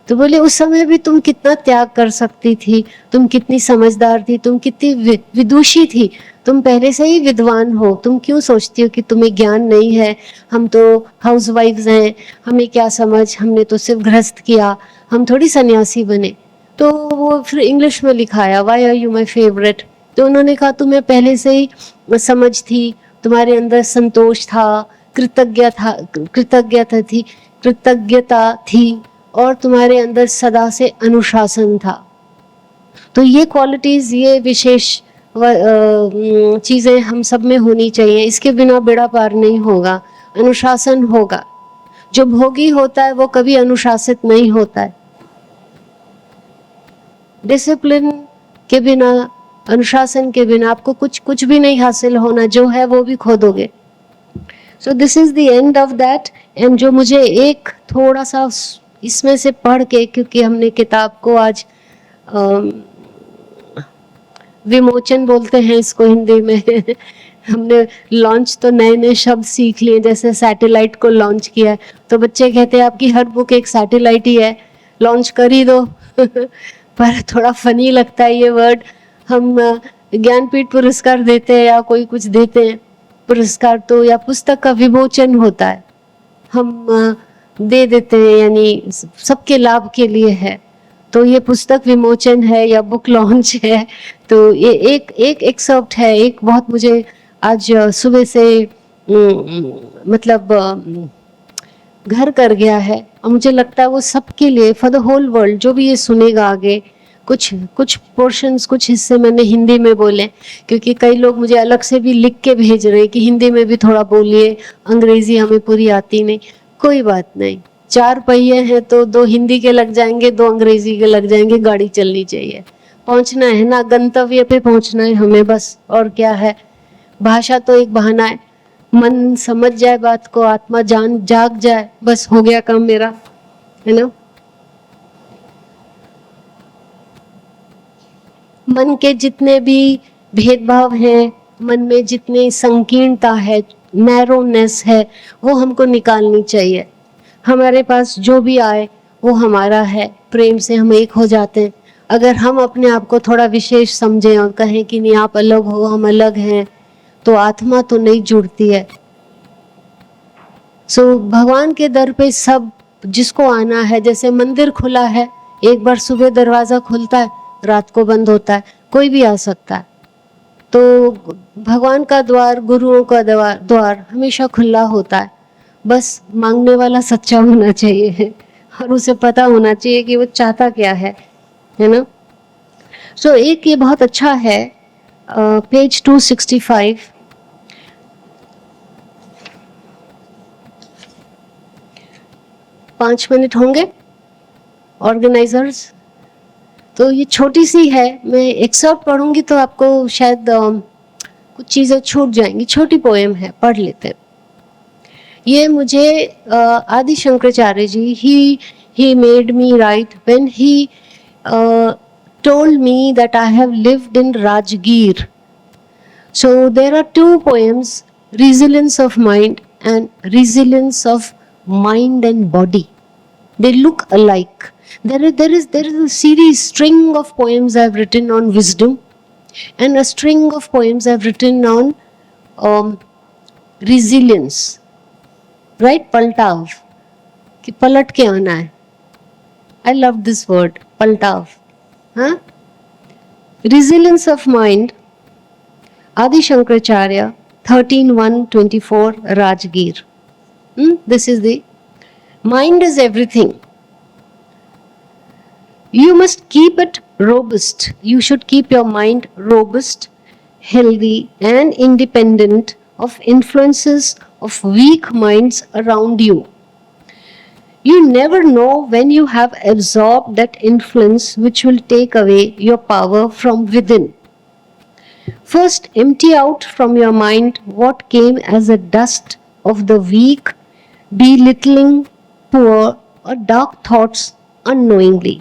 तो बोले उस समय भी तुम कितना त्याग कर सकती थी, तुम कितनी समझदार थी, तुम कितनी विदुषी थी, तुम पहले से ही विद्वान हो, तुम क्यों सोचती हो कि तुम्हें ज्ञान नहीं है. हम तो हाउसवाइफ्स हैं, हमें क्या समझ, हमने तो सिर्फ गृहस्थ किया, हम थोड़ी सन्यासी बने. तो वो फिर इंग्लिश में लिखाया, why are you my favourite. तो उन्होंने कहा तुम्हें पहले से ही समझ थी, तुम्हारे अंदर संतोष था, कृतज्ञता थी और तुम्हारे अंदर सदा से अनुशासन था. तो ये क्वालिटीज, ये विशेष चीज़ें हम सब में होनी चाहिए. इसके बिना बेड़ा पार नहीं होगा. अनुशासन होगा. जो भोगी होता है वो कभी अनुशासित नहीं होता है. डिसिप्लिन के बिना, अनुशासन के बिना आपको कुछ भी नहीं हासिल होना, जो है वो भी खो दोगे. So this is the end of that. And जो मुझे एक थोड़ा सा इसमें से पढ़ के, क्योंकि हमने किताब को आज विमोचन बोलते हैं इसको हिंदी में हमने लॉन्च तो नए नए शब्द सीख लिए, जैसे सैटेलाइट को लॉन्च किया है, तो बच्चे कहते हैं आपकी हर बुक एक सैटेलाइट ही है, लॉन्च कर ही दो पर थोड़ा फनी लगता है ये वर्ड. हम ज्ञानपीठ पुरस्कार देते हैं या कोई कुछ देते हैं पुरस्कार, तो या पुस्तक का विमोचन होता है, हम दे देते हैं, यानी सबके लाभ के लिए है. तो ये पुस्तक विमोचन है या बुक लॉन्च है. तो ये एक एक्सर्प्ट है, एक बहुत मुझे आज सुबह से मतलब घर कर गया है, और मुझे लगता है वो सबके लिए, फॉर द होल वर्ल्ड, जो भी ये सुनेगा आगे. कुछ पोर्शंस, कुछ हिस्से मैंने हिंदी में बोले, क्योंकि कई लोग मुझे अलग से भी लिख के भेज रहे हैं कि हिंदी में भी थोड़ा बोलिए, अंग्रेजी हमें पूरी आती नहीं. कोई बात नहीं, 4 पहिए हैं तो 2 हिंदी के लग जाएंगे, 2 अंग्रेजी के लग जाएंगे, गाड़ी चलनी चाहिए. पहुंचना है ना, गंतव्य पे पहुंचना है हमें बस, और क्या है. भाषा तो एक बहाना है, मन समझ जाए बात को, आत्मा जाग जाए, बस हो गया काम मेरा, है ना. मन के जितने भी भेदभाव हैं, मन में जितनी संकीर्णता है, नैरोनेस है, वो हमको निकालनी चाहिए. हमारे पास जो भी आए वो हमारा है, प्रेम से हम एक हो जाते हैं. अगर हम अपने आप को थोड़ा विशेष समझें और कहें कि नहीं आप अलग हो, हम अलग हैं, तो आत्मा तो नहीं जुड़ती है. सो भगवान के दर पे सब जिसको आना है, जैसे मंदिर खुला है, एक बार सुबह दरवाजा खुलता है, रात को बंद होता है, कोई भी आ सकता है. तो भगवान का द्वार, गुरुओं का द्वार हमेशा खुला होता है. बस मांगने वाला सच्चा होना चाहिए और उसे पता होना चाहिए कि वो चाहता क्या है ना. सो एक ये बहुत अच्छा है, पेज 265. पाँच मिनट होंगे ऑर्गेनाइजर्स. तो ये छोटी सी है, मैं एक्सर्प्ट पढ़ूंगी तो आपको शायद कुछ चीज़ें छूट जाएंगी. छोटी पोएम है, पढ़ लेते हैं. ये मुझे आदि Shankaracharya ji, he made me write when he told me that I have lived in Rajgir. So there are 2 poems, Resilience of Mind and Resilience of Mind and Body. They look alike. There is a series, string of poems I've written on wisdom, and a string of poems I've written on resilience. Right? पलटाव, कि पलट के आना है. I love this word, पलटाव. हाँ? Resilience of Mind, Adi Shankaracharya, 13/1/24, Rajgir. This is the mind is everything. You must keep it robust. You should keep your mind robust, healthy, and independent of influences of weak minds around you. You never know when you have absorbed that influence which will take away your power from within. First, empty out from your mind what came as a dust of the weak, belittling, poor, or dark thoughts unknowingly.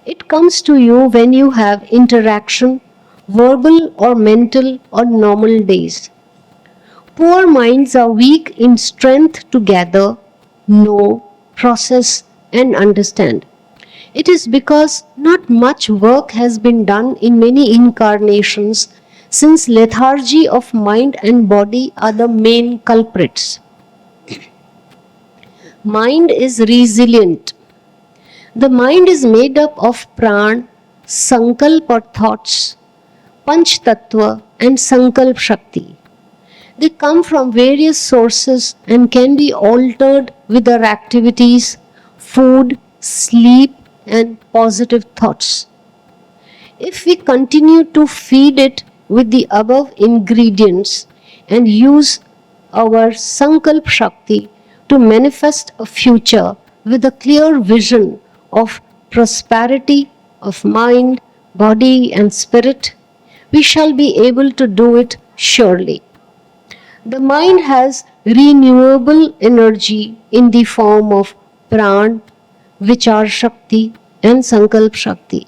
It comes to you when you have interaction, verbal or mental or normal days. Poor minds are weak in strength to gather, know, process, and understand. It is because not much work has been done in many incarnations, since lethargy of mind and body are the main culprits. Mind is resilient. The mind is made up of pran, sankalp or thoughts, panch tattva and sankalp shakti. They come from various sources and can be altered with our activities, food, sleep and positive thoughts. If we continue to feed it with the above ingredients and use our sankalp shakti to manifest a future with a clear vision of prosperity, of mind, body, and spirit, we shall be able to do it surely. The mind has renewable energy in the form of pran, vichar shakti, and sankalp shakti.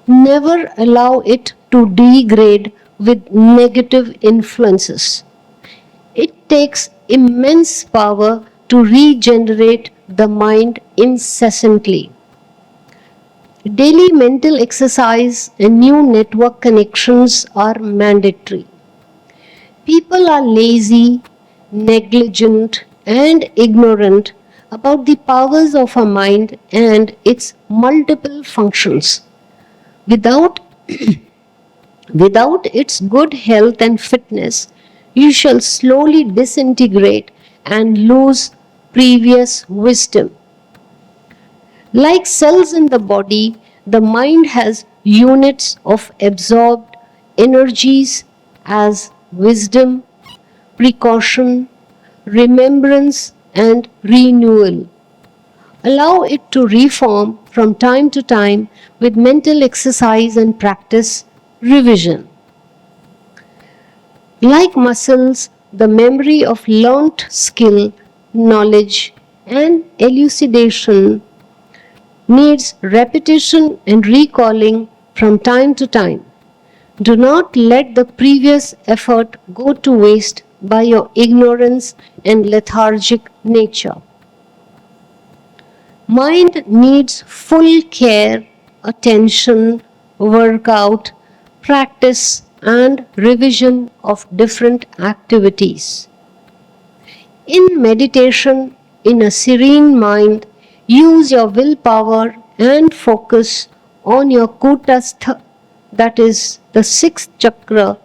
Never allow it to degrade with negative influences. It takes immense power to regenerate the mind incessantly. Daily mental exercise and new network connections are mandatory. People are lazy, negligent, and ignorant about the powers of a mind and its multiple functions. Without, without its good health and fitness, you shall slowly disintegrate and lose previous wisdom. Like cells in the body, the mind has units of absorbed energies as wisdom, precaution, remembrance, and renewal. Allow it to reform from time to time with mental exercise and practice revision. Like muscles, the memory of learnt skill, knowledge, and elucidation needs repetition and recalling from time to time. Do not let the previous effort go to waste by your ignorance and lethargic nature. Mind needs full care, attention, workout, practice, and revision of different activities. In meditation, in a serene mind, use your willpower and focus on your Kutastha, that is the sixth chakra,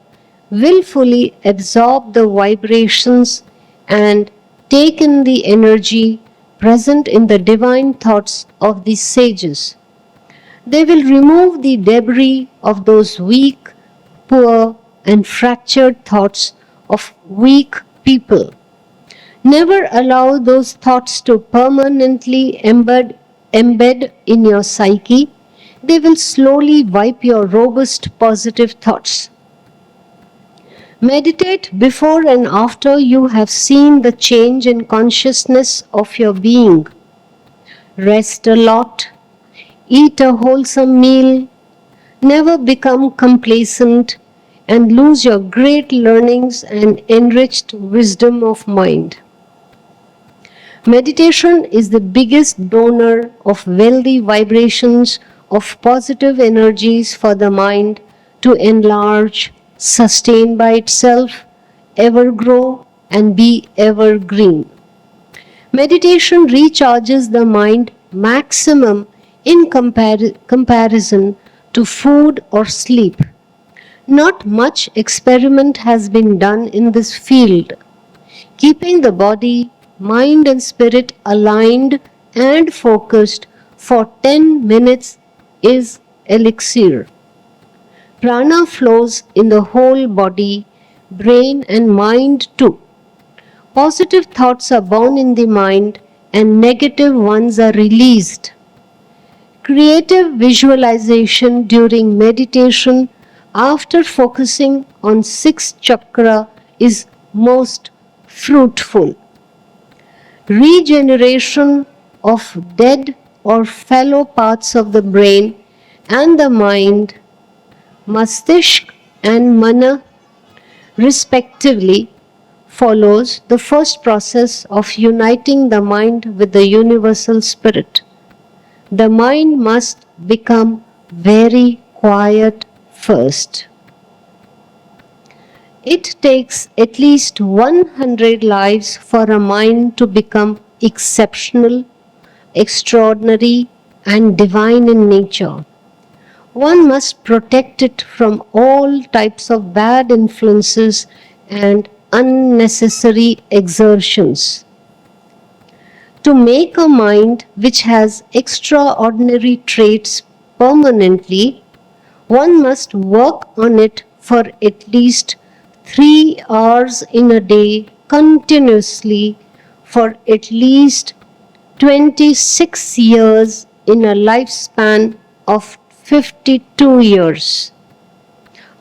willfully absorb the vibrations and take in the energy present in the divine thoughts of the sages. They will remove the debris of those weak, poor, and fractured thoughts of weak people. Never allow those thoughts to permanently embed in your psyche. They will slowly wipe your robust positive thoughts. Meditate before and after you have seen the change in consciousness of your being. Rest a lot, eat a wholesome meal, never become complacent, and lose your great learnings and enriched wisdom of mind. Meditation is the biggest donor of wealthy vibrations of positive energies for the mind to enlarge, sustain by itself, ever grow, and be evergreen. Meditation recharges the mind maximum in comparison to food or sleep. Not much experiment has been done in this field. Keeping the body, mind, and spirit aligned and focused for 10 minutes is elixir. Prana flows in the whole body, brain, and mind too. Positive thoughts are born in the mind and negative ones are released. Creative visualization during meditation after focusing on sixth chakra is most fruitful. Regeneration of dead or fallow parts of the brain and the mind, Mastishk and Mana, respectively, follows the first process of uniting the mind with the universal spirit. The mind must become very quiet first. It takes at least 100 lives for a mind to become exceptional, extraordinary, and divine in nature. One must protect it from all types of bad influences and unnecessary exertions. To make a mind which has extraordinary traits permanently, one must work on it for at least 3 hours in a day continuously for at least 26 years in a lifespan of 52 years.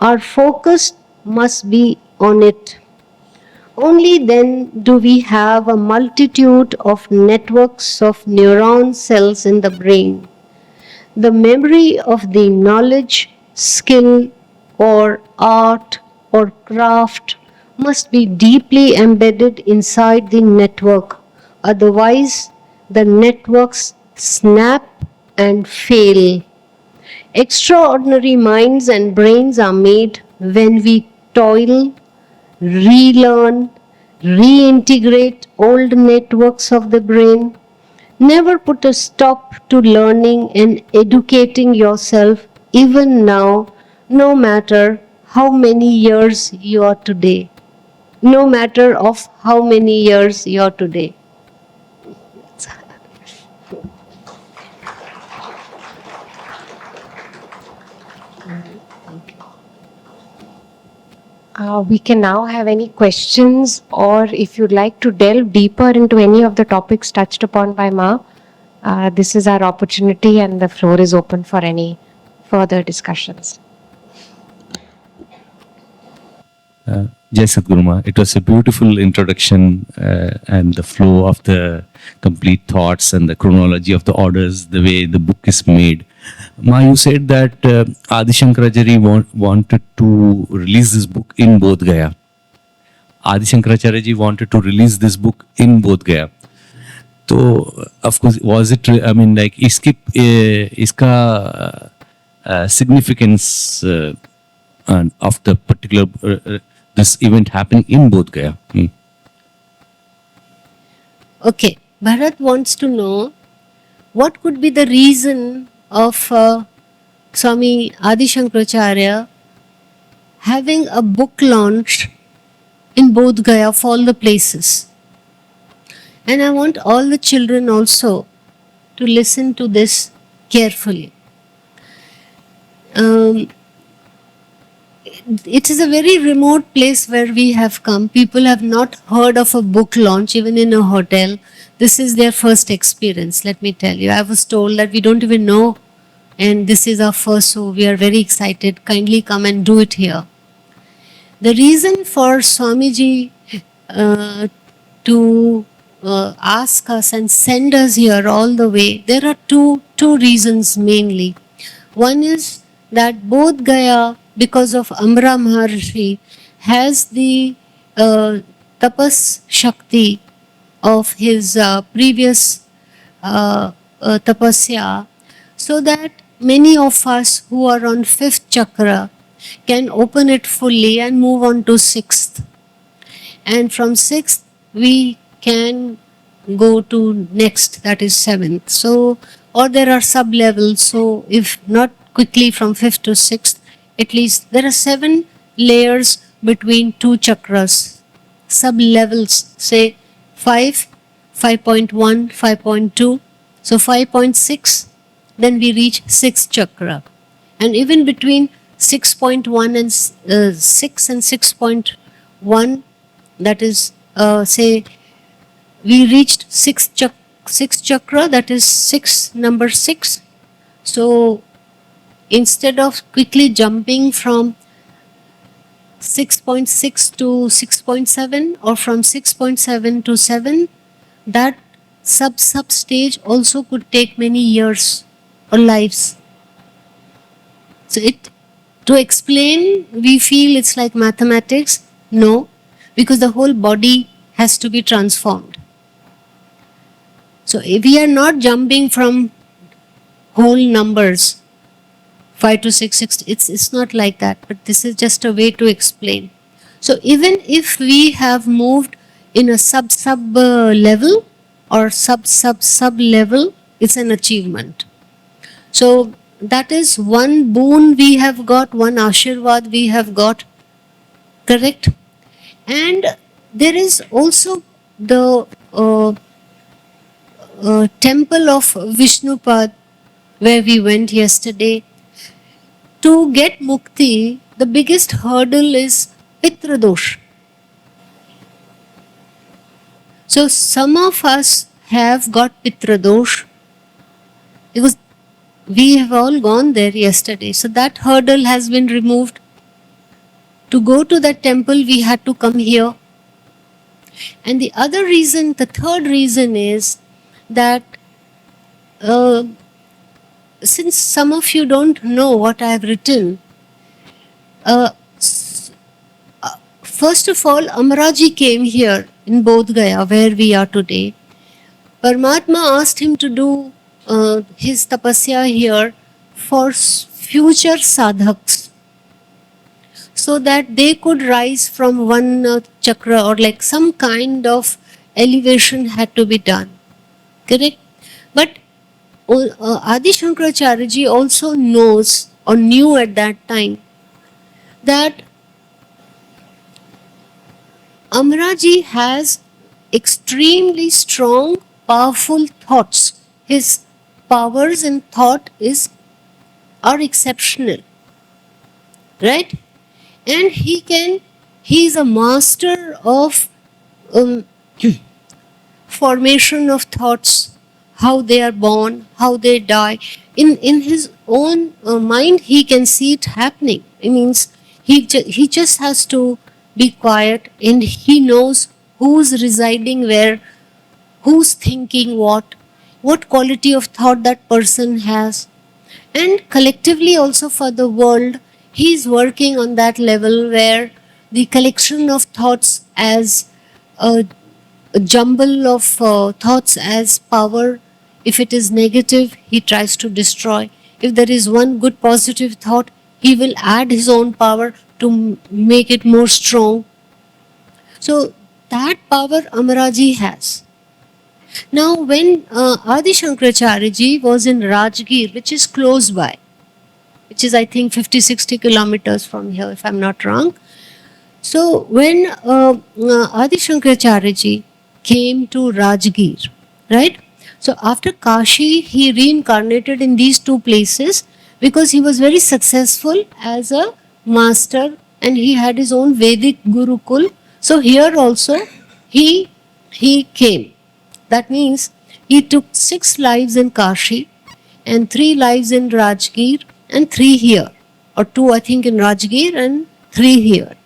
Our focus must be on it. Only then do we have a multitude of networks of neuron cells in the brain. The memory of the knowledge, skill, or art or craft must be deeply embedded inside the network. Otherwise, the networks snap and fail. Extraordinary minds and brains are made when we toil, relearn, reintegrate old networks of the brain. Never put a stop to learning and educating yourself, even now, no matter how many years you are today. No matter of how many years you are today. We can now have any questions, or if you'd like to delve deeper into any of the topics touched upon by Ma, this is our opportunity and the floor is open for any further discussions. Jai Sadhguru Ma, it was a beautiful introduction and the flow of the complete thoughts and the chronology of the orders, the way the book is made. Ma, you said that Adi Shankaracharya wanted to release this book in Bodh Gaya. Adi Shankaracharya ji wanted to release this book in Bodh Gaya. So, of course, was it, I mean, like, iska significance of the particular this event happening in Bodh Gaya. Okay, Bharat wants to know what could be the reason of Swami Adi Shankaracharya having a book launch in Bodh Gaya for all the places. And I want all the children also to listen to this carefully. It is a very remote place where we have come. People have not heard of a book launch, even in a hotel. This is their first experience, let me tell you. I was told that we don't even know, and this is our first, so we are very excited. Kindly come and do it here. The reason for Swamiji to ask us and send us here all the way, there are two reasons mainly. One is that Bodh Gaya, because of Amra Maharshi, has the tapas shakti of his previous tapasya, so that many of us who are on 5th chakra can open it fully and move on to 6th. And from 6th, we can go to next, that is 7th. So, or there are sub levels. So, if not quickly from 5th to 6th, at least there are 7 layers between 2 chakras, sub levels, say 5, 5.1, 5.2, so 5.6, then we reach 6th chakra. And even between 6.1 and 6 and 6.1, that is, say, we reached 6th chakra, that is 6, number 6. So, instead of quickly jumping from 6.6 to 6.7 or from 6.7 to 7, that sub stage also could take many years or lives. So to explain, we feel it's like mathematics. No, because the whole body has to be transformed. So if we are not jumping from whole numbers, 5 to 6, it's not like that, but this is just a way to explain. So even if we have moved in a sub level or sub level, it's an achievement. So that is one boon we have got, one ashirvad we have got, correct? And there is also the temple of Vishnupad where we went yesterday. To get mukti, the biggest hurdle is pitra dosh. So some of us have got pitra dosh because We have all gone there yesterday. So that hurdle has been removed. To go to that temple, we had to come here. And the other reason, the third reason is that since some of you don't know what I have written, first of all, Amaraji came here in Bodh Gaya, where we are today. Paramatma asked him to do his tapasya here for future sadhaks, so that they could rise from one chakra, or like some kind of elevation had to be done. Correct? But Adi Shankaracharya ji also knows or knew at that time that Amaraji has extremely strong, powerful thoughts. His powers in thought are exceptional, right? And he is a master of formation of thoughts, how they are born, how they die. In his own mind, he can see it happening. It means he just has to be quiet, and he knows who's residing where, who's thinking what quality of thought that person has. And collectively also for the world, he is working on that level where the collection of thoughts as a jumble of thoughts as power. If it is negative, he tries to destroy. If there is one good positive thought, he will add his own power to make it more strong. So that power Amaraji has. Now when Adi Shankaracharya ji was in Rajgir, which is close by, which is I think 50-60 kilometers from here if I'm not wrong. So when Adi Shankaracharya ji came to Rajgir, right? So after Kashi, he reincarnated in these two places because he was very successful as a master and he had his own Vedic Gurukul. So here also he came. That means he took 6 lives in Kashi and 3 lives in Rajgir and 3 here, or 2 I think in Rajgir and 3 here.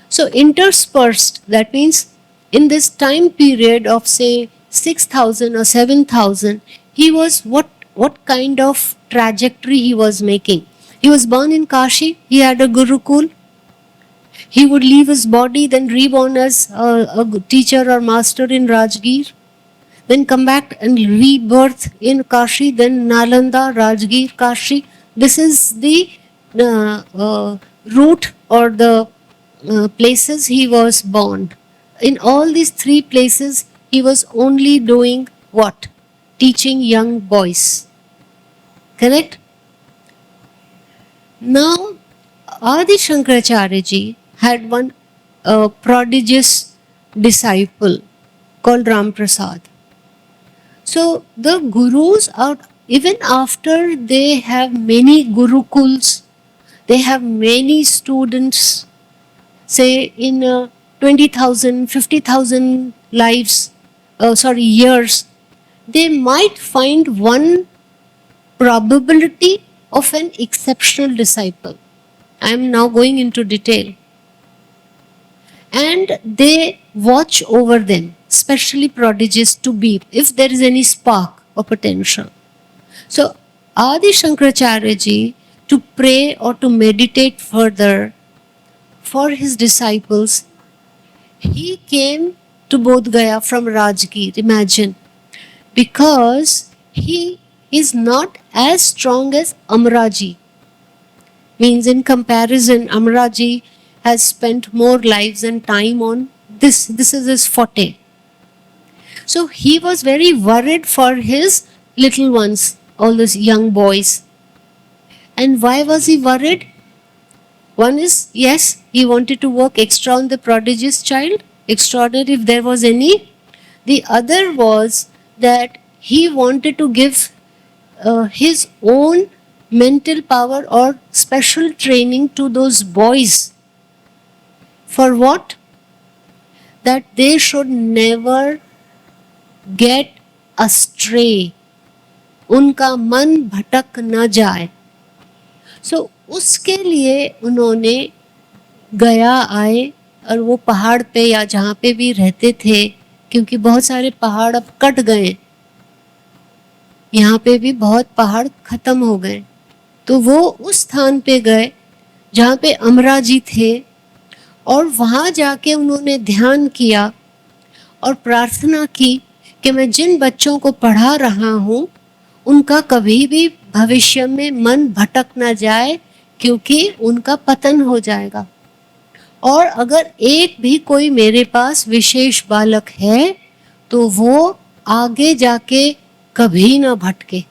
So interspersed, that means in this time period of say 6,000 or 7,000, he was what kind of trajectory he was making. He was born in Kashi, he had a Gurukul. He would leave his body, then reborn as a teacher or master in Rajgir. Then come back and rebirth in Kashi, then Nalanda, Rajgir, Kashi. This is the route or the places he was born. In all these 3 places, he was only doing what? Teaching young boys. Correct? Now, Adi Shankaracharya ji had one prodigious disciple called Ram Prasad. So the gurus are, even after they have many gurukuls, they have many students, say in 20,000, 50,000 years, they might find one probability of an exceptional disciple. I am now going into detail. And they watch over them, especially prodigies, to be, if there is any spark or potential. So Adi Shankaracharya ji, to pray or to meditate further for his disciples, he came to Bodh Gaya from Rajgir, imagine, because he is not as strong as Amaraji. Means in comparison, Amaraji has spent more lives and time on this. This is his forte. So he was very worried for his little ones, all these young boys. And why was he worried? One is, yes, he wanted to work extra on the prodigious child, extraordinary if there was any. The other was that he wanted to give his own mental power or special training to those boys. For what? That they should never get astray. उनका मन भटक न जाए। सो उसके लिए उन्होंने गया आए और वो पहाड़ पे या जहाँ पे भी रहते थे, क्योंकि बहुत सारे पहाड़ अब कट गए, यहाँ पे भी बहुत पहाड़ खत्म हो गए, तो वो उस स्थान पे गए जहाँ पे अमरा जी थे और वहाँ जाके उन्होंने ध्यान किया और प्रार्थना की कि मैं जिन बच्चों को पढ़ा रहा हूँ उनका कभी भी भविष्य में मन भटक ना जाए, क्योंकि उनका पतन हो जाएगा। और अगर एक भी कोई मेरे पास विशेष बालक है तो वो आगे जाके कभी ना भटके।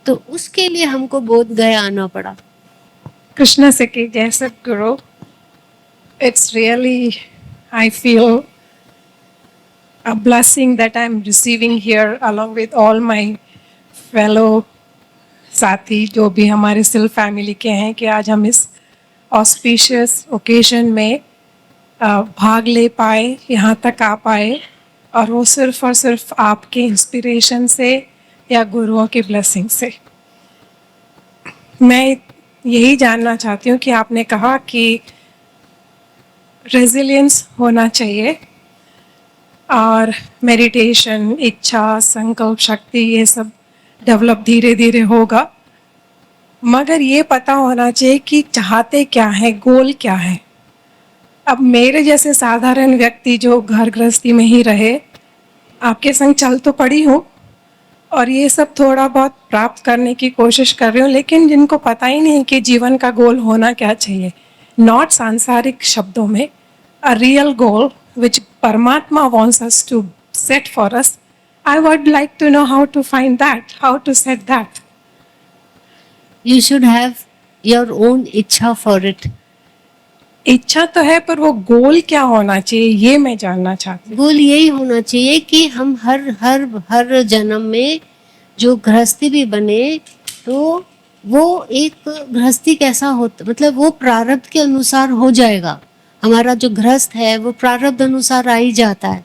तो उसके लिए हमको बोध गया आना पड़ा। Krishna Seki Jai Sadguru, it's really, I feel a blessing that I'm receiving here along with all my fellow साथी जो भी हमारे सिल्फ फैमिली के हैं, कि आज हम इस ऑस्पिशियस ओकेजन में भाग ले पाए, यहाँ तक आ पाए, और वो सिर्फ और सिर्फ आपके इंस्पिरेशन से या गुरुओं की ब्लेसिंग से। मैं यही जानना चाहती हूँ कि आपने कहा कि रेजिलियंस होना चाहिए और मेडिटेशन, इच्छा, संकल्प शक्ति, ये सब डेवलप धीरे धीरे होगा, मगर ये पता होना चाहिए कि चाहते क्या है, गोल क्या है। अब मेरे जैसे साधारण व्यक्ति जो घर गृहस्थी में ही रहे, आपके संग चल तो पड़ी हूँ और ये सब थोड़ा बहुत प्राप्त करने की कोशिश कर रही हूँ, लेकिन जिनको पता ही नहीं कि जीवन का गोल होना क्या चाहिए, नॉट सांसारिक शब्दों में, अ रियल गोल विच परमात्मा wants us to set for us, I would like to know how to find that, how to set that. You should have your own इच्छा for it. इच्छा तो है, पर वो गोल क्या होना चाहिए ये मैं जानना चाहती हूँ। गोल यही होना चाहिए कि हम हर जन्म में जो गृहस्थी भी बने तो वो एक गृहस्थी कैसा होता, मतलब वो प्रारब्ध के अनुसार हो जाएगा। हमारा जो गृहस्थ है वो प्रारब्ध अनुसार आ ही जाता है,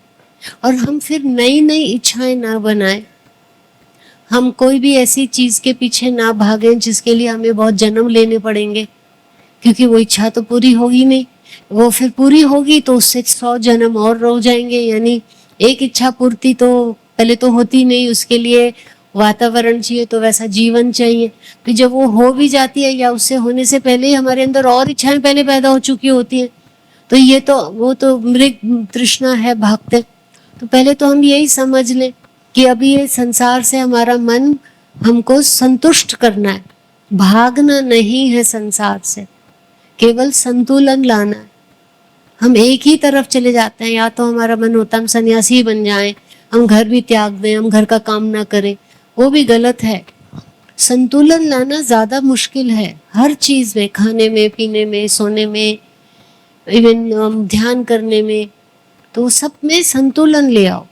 और हम फिर नई नई इच्छाएं ना बनाएं, हम कोई भी ऐसी चीज के पीछे ना भागें जिसके लिए हमें बहुत जन्म लेने पड़ेंगे, क्योंकि वो इच्छा तो पूरी होगी नहीं। वो फिर पूरी होगी तो उससे 100 जन्म और रह जाएंगे, यानी एक इच्छा पूर्ति तो पहले तो होती नहीं, उसके लिए वातावरण चाहिए, तो वैसा जीवन चाहिए। फिर जब वो हो भी जाती है या उससे होने से पहले ही हमारे अंदर और इच्छाएं पहले पैदा हो चुकी होती हैं, तो ये तो वो तो मृग तृष्णा है, भागते। तो पहले तो हम यही समझ लें कि अभी ये संसार से हमारा मन हमको संतुष्ट करना है, भागना नहीं है संसार से, केवल संतुलन लाना है। हम एक ही तरफ चले जाते हैं, या तो हमारा मन होता है हम सन्यासी बन जाएं, हम घर भी त्याग दें, हम घर का काम ना करें, वो भी गलत है। संतुलन लाना ज्यादा मुश्किल है, हर चीज में, खाने में, पीने में, सोने में, इवन ध्यान करने में, तो सब में संतुलन ले आओ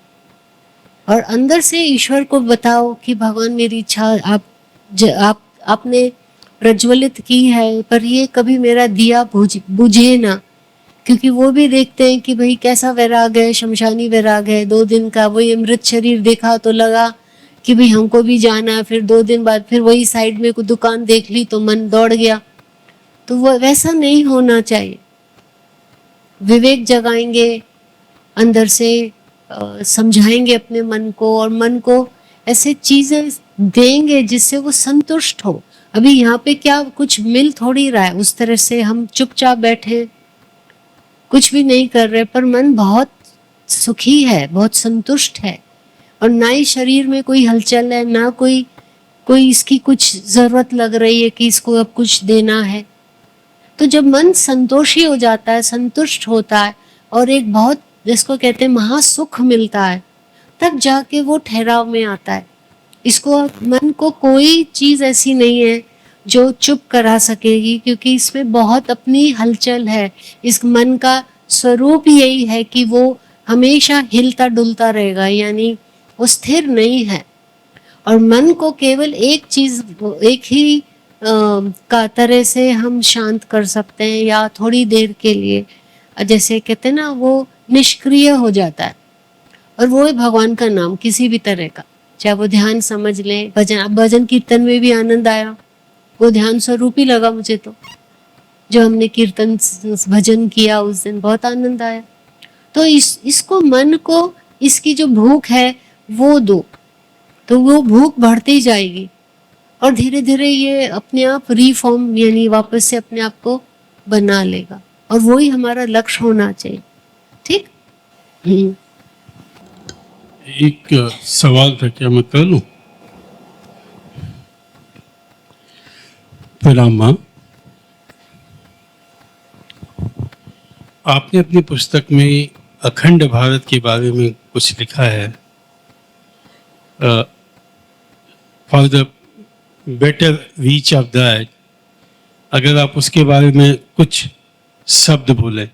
और अंदर से ईश्वर को बताओ कि भगवान मेरी इच्छा आपने प्रज्वलित की है, पर ये कभी मेरा दिया बुझे ना, क्योंकि वो भी देखते हैं कि भाई कैसा वैराग है, शमशानी वैराग है, 2 दिन का, वही मृत शरीर देखा तो लगा कि भाई हमको भी जाना है, फिर 2 दिन बाद फिर वही साइड में कोई दुकान देख ली तो मन दौड़ गया। तो वो वैसा नहीं होना चाहिए। विवेक जगाएंगे, अंदर से समझाएंगे अपने मन को, और मन को ऐसे चीजें देंगे जिससे वो संतुष्ट हो। अभी यहाँ पे क्या कुछ मिल थोड़ी रहा है, उस तरह से हम चुपचाप बैठे कुछ भी नहीं कर रहे, पर मन बहुत सुखी है, बहुत संतुष्ट है, और ना ही शरीर में कोई हलचल है, ना कोई इसकी कुछ जरूरत लग रही है कि इसको अब कुछ देना है। तो जब मन संतोषी हो जाता है, संतुष्ट होता है, और एक बहुत जिसको कहते हैं महासुख मिलता है, तब जाके वो ठहराव में आता है। इसको मन को कोई चीज ऐसी नहीं है जो चुप करा सकेगी, क्योंकि इसमें बहुत अपनी हलचल है। इस मन का स्वरूप यही है कि वो हमेशा हिलता डुलता रहेगा, यानी वो स्थिर नहीं है। और मन को केवल एक चीज, एक ही का तरह से हम शांत कर सकते हैं, या थोड़ी देर के लिए, जैसे कहते हैं ना, वो निष्क्रिय हो जाता है, और वो है भगवान का नाम, किसी भी तरह का, चाहे वो ध्यान समझ लें, भजन, अब भजन कीर्तन में भी आनंद आया, वो ध्यान स्वरूप ही लगा मुझे तो, जो हमने कीर्तन भजन किया उस दिन बहुत आनंद आया। तो इसको मन को इसकी जो भूख है वो दो, तो वो भूख बढ़ती जाएगी और धीरे धीरे ये अपने आप रीफॉर्म यानी वापस से अपने आप को बना लेगा, और वही हमारा लक्ष्य होना चाहिए। ठीक। एक सवाल था, क्या मैं कर लूं? प्रणाम माँ, आपने अपनी पुस्तक में अखंड भारत के बारे में कुछ लिखा है, for the better reach of that, अगर आप उसके बारे में कुछ शब्द बोलें।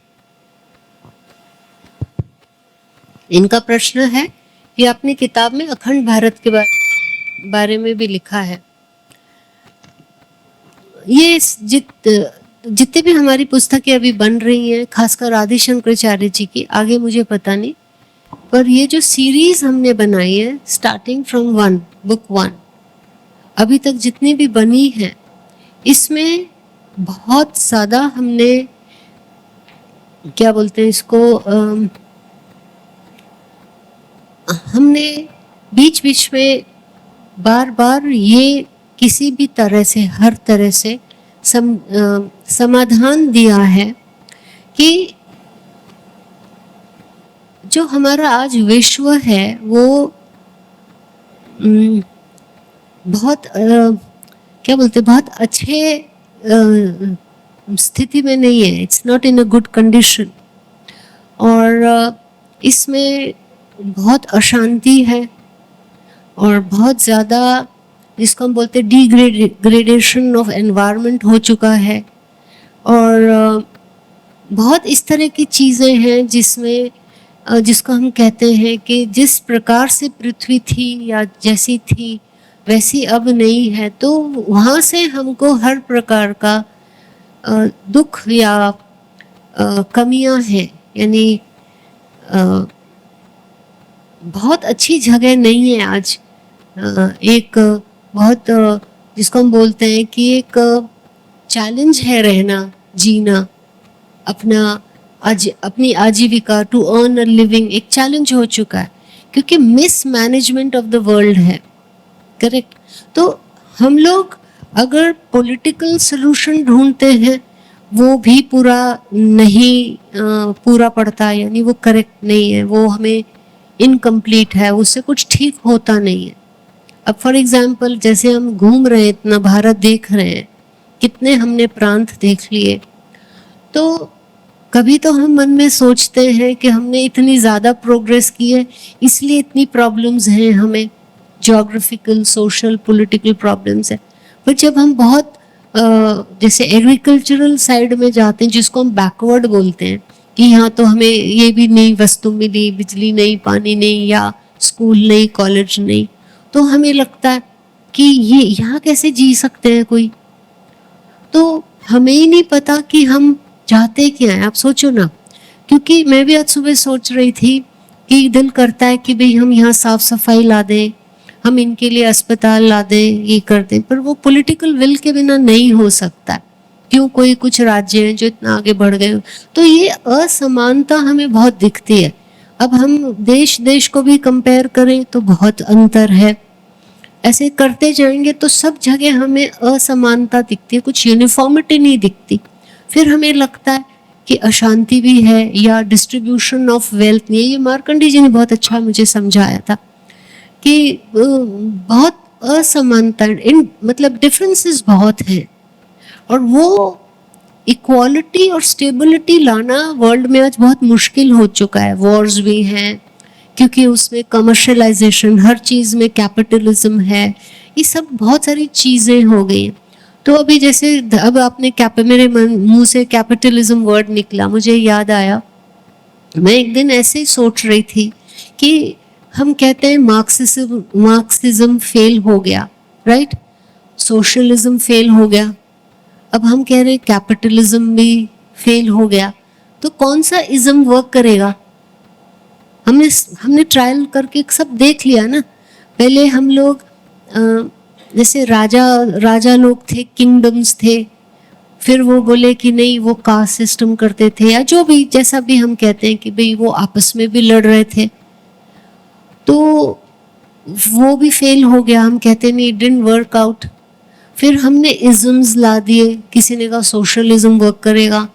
इनका प्रश्न है कि आपने किताब में अखंड भारत के बारे में भी लिखा है। ये जितने भी हमारी पुस्तकें अभी बन रही हैं, खासकर आदि शंकराचार्य जी की, आगे मुझे पता नहीं, पर ये जो सीरीज हमने बनाई है स्टार्टिंग फ्रॉम बुक 1 अभी तक जितनी भी बनी है, इसमें बहुत ज़्यादा हमने क्या बोलते हैं इसको, हमने बीच बीच में बार बार ये किसी भी तरह से, हर तरह से समाधान दिया है कि जो हमारा आज विश्व है वो बहुत क्या बोलते, बहुत अच्छे स्थिति में नहीं है, it's not in a good condition, और इसमें बहुत अशांति है और बहुत ज़्यादा जिसको हम बोलते हैं डिग्रेडेशन ऑफ एनवायरनमेंट हो चुका है, और बहुत इस तरह की चीज़ें हैं जिसमें जिसको हम कहते हैं कि जिस प्रकार से पृथ्वी थी या जैसी थी वैसी अब नहीं है, तो वहाँ से हमको हर प्रकार का दुख या कमियां हैं, यानी बहुत अच्छी जगह नहीं है आज। एक बहुत जिसको हम बोलते हैं कि एक चैलेंज है रहना, जीना, अपनी आजीविका, टू अर्न अ लिविंग एक चैलेंज हो चुका है, क्योंकि miss management of the world है। करेक्ट। तो हम लोग अगर पॉलिटिकल सॉल्यूशन ढूंढते हैं वो भी पूरा नहीं पूरा पड़ता, यानी वो करेक्ट नहीं है, वो हमें इनकम्प्लीट है, उससे कुछ ठीक होता नहीं है। अब फॉर एग्जाम्पल जैसे हम घूम रहे हैं, इतना भारत देख रहे हैं, कितने हमने प्रांत देख लिए, तो कभी तो हम मन में सोचते हैं कि हमने इतनी ज़्यादा प्रोग्रेस की है इसलिए इतनी प्रॉब्लम्स हैं हमें, ज्योग्राफिकल, सोशल, पॉलिटिकल प्रॉब्लम्स है। पर जब हम बहुत जैसे एग्रीकल्चरल साइड में जाते हैं, जिसको हम बैकवर्ड बोलते हैं, कि यहाँ तो हमें ये भी नहीं वस्तु मिली, बिजली नहीं, पानी नहीं, या स्कूल नहीं, कॉलेज नहीं, तो हमें लगता है कि ये यहाँ कैसे जी सकते हैं कोई। तो हमें ही नहीं पता कि हम चाहते क्या है। आप सोचो ना, क्योंकि मैं भी आज सुबह सोच रही थी कि दिल करता है कि भाई हम यहाँ साफ सफाई ला दें, हम इनके लिए अस्पताल ला दें, ये कर दें, पर वो पॉलिटिकल विल के बिना नहीं हो सकता। क्यों, कोई कुछ राज्य हैं जो इतना आगे बढ़ गए, तो ये असमानता हमें बहुत दिखती है। अब हम देश देश को भी कंपेयर करें तो बहुत अंतर है, ऐसे करते जाएंगे तो सब जगह हमें असमानता दिखती है, कुछ यूनिफॉर्मिटी नहीं दिखती। फिर हमें लगता है कि अशांति भी है या डिस्ट्रीब्यूशन ऑफ वेल्थ नहीं है। ये मार्कंडी जी ने बहुत अच्छा मुझे समझाया था कि बहुत असमानता, इन मतलब डिफरेंसेस बहुत हैं, और वो इक्वालिटी और स्टेबिलिटी लाना वर्ल्ड में आज बहुत मुश्किल हो चुका है। वॉर्स भी हैं क्योंकि उसमें कमर्शलाइजेशन, हर चीज़ में कैपिटलिज्म है, ये सब बहुत सारी चीज़ें हो गई हैं। तो अभी जैसे अब आपने मेरे मुंह से कैपिटलिज्म वर्ड निकला, मुझे याद आया, मैं एक दिन ऐसे ही सोच रही थी कि हम कहते हैं मार्क्सिज्म फेल हो गया, राइट, सोशलिज्म फेल हो गया, अब हम कह रहे हैं कैपिटलिज्म भी फेल हो गया, तो कौन सा इज्म वर्क करेगा? हमने ट्रायल करके सब देख लिया ना, पहले हम लोग जैसे राजा लोग थे, किंगडम्स थे, फिर वो बोले कि नहीं वो कास्ट सिस्टम करते थे, या जो भी जैसा भी हम कहते हैं कि भाई वो आपस में भी लड़ रहे थे, तो वो भी फेल हो गया। हम कहते नहीं, डिडंट वर्क आउट। फिर हमने इज़म्स ला दिए, किसी ने कहा सोशलिज्म वर्क करेगा,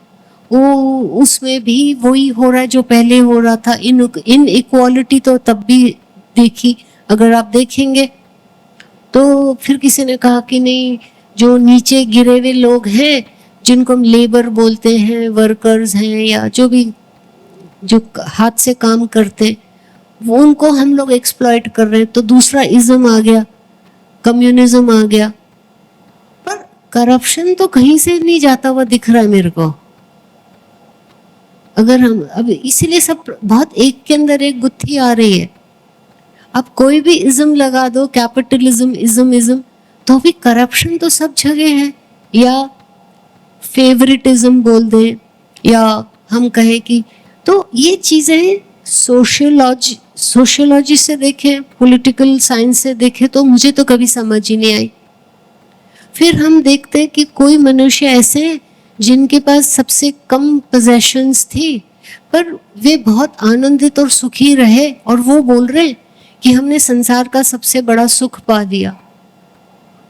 वो उसमें भी वही हो रहा है जो पहले हो रहा था। इन इक्वालिटी तो तब भी देखी, अगर आप देखेंगे तो फिर किसी ने कहा कि नहीं, जो नीचे गिरे हुए लोग हैं जिनको हम लेबर बोलते हैं, वर्कर्स हैं, या जो भी जो हाथ से काम करते, वो उनको हम लोग एक्सप्लॉइट कर रहे हैं, तो दूसरा इज्म आ गया, कम्युनिज्म आ गया। पर करप्शन तो कहीं से नहीं जाता हुआ दिख रहा है मेरे को। अगर हम अब इसीलिए सब बहुत एक के अंदर एक गुत्थी आ रही है। आप कोई भी इज्म लगा दो, कैपिटलिज्म, इज्म, तो भी करप्शन तो सब जगह है। या फेवरेटिज्म बोल दें, या हम कहें कि, तो ये चीजें सोशियोलॉजी से देखें, पॉलिटिकल साइंस से देखें, तो मुझे तो कभी समझ ही नहीं आई। फिर हम देखते हैं कि कोई मनुष्य ऐसे हैं जिनके पास सबसे कम पोजेशंस थी, पर वे बहुत आनंदित और सुखी रहे, और वो बोल रहे हैं कि हमने संसार का सबसे बड़ा सुख पा दिया।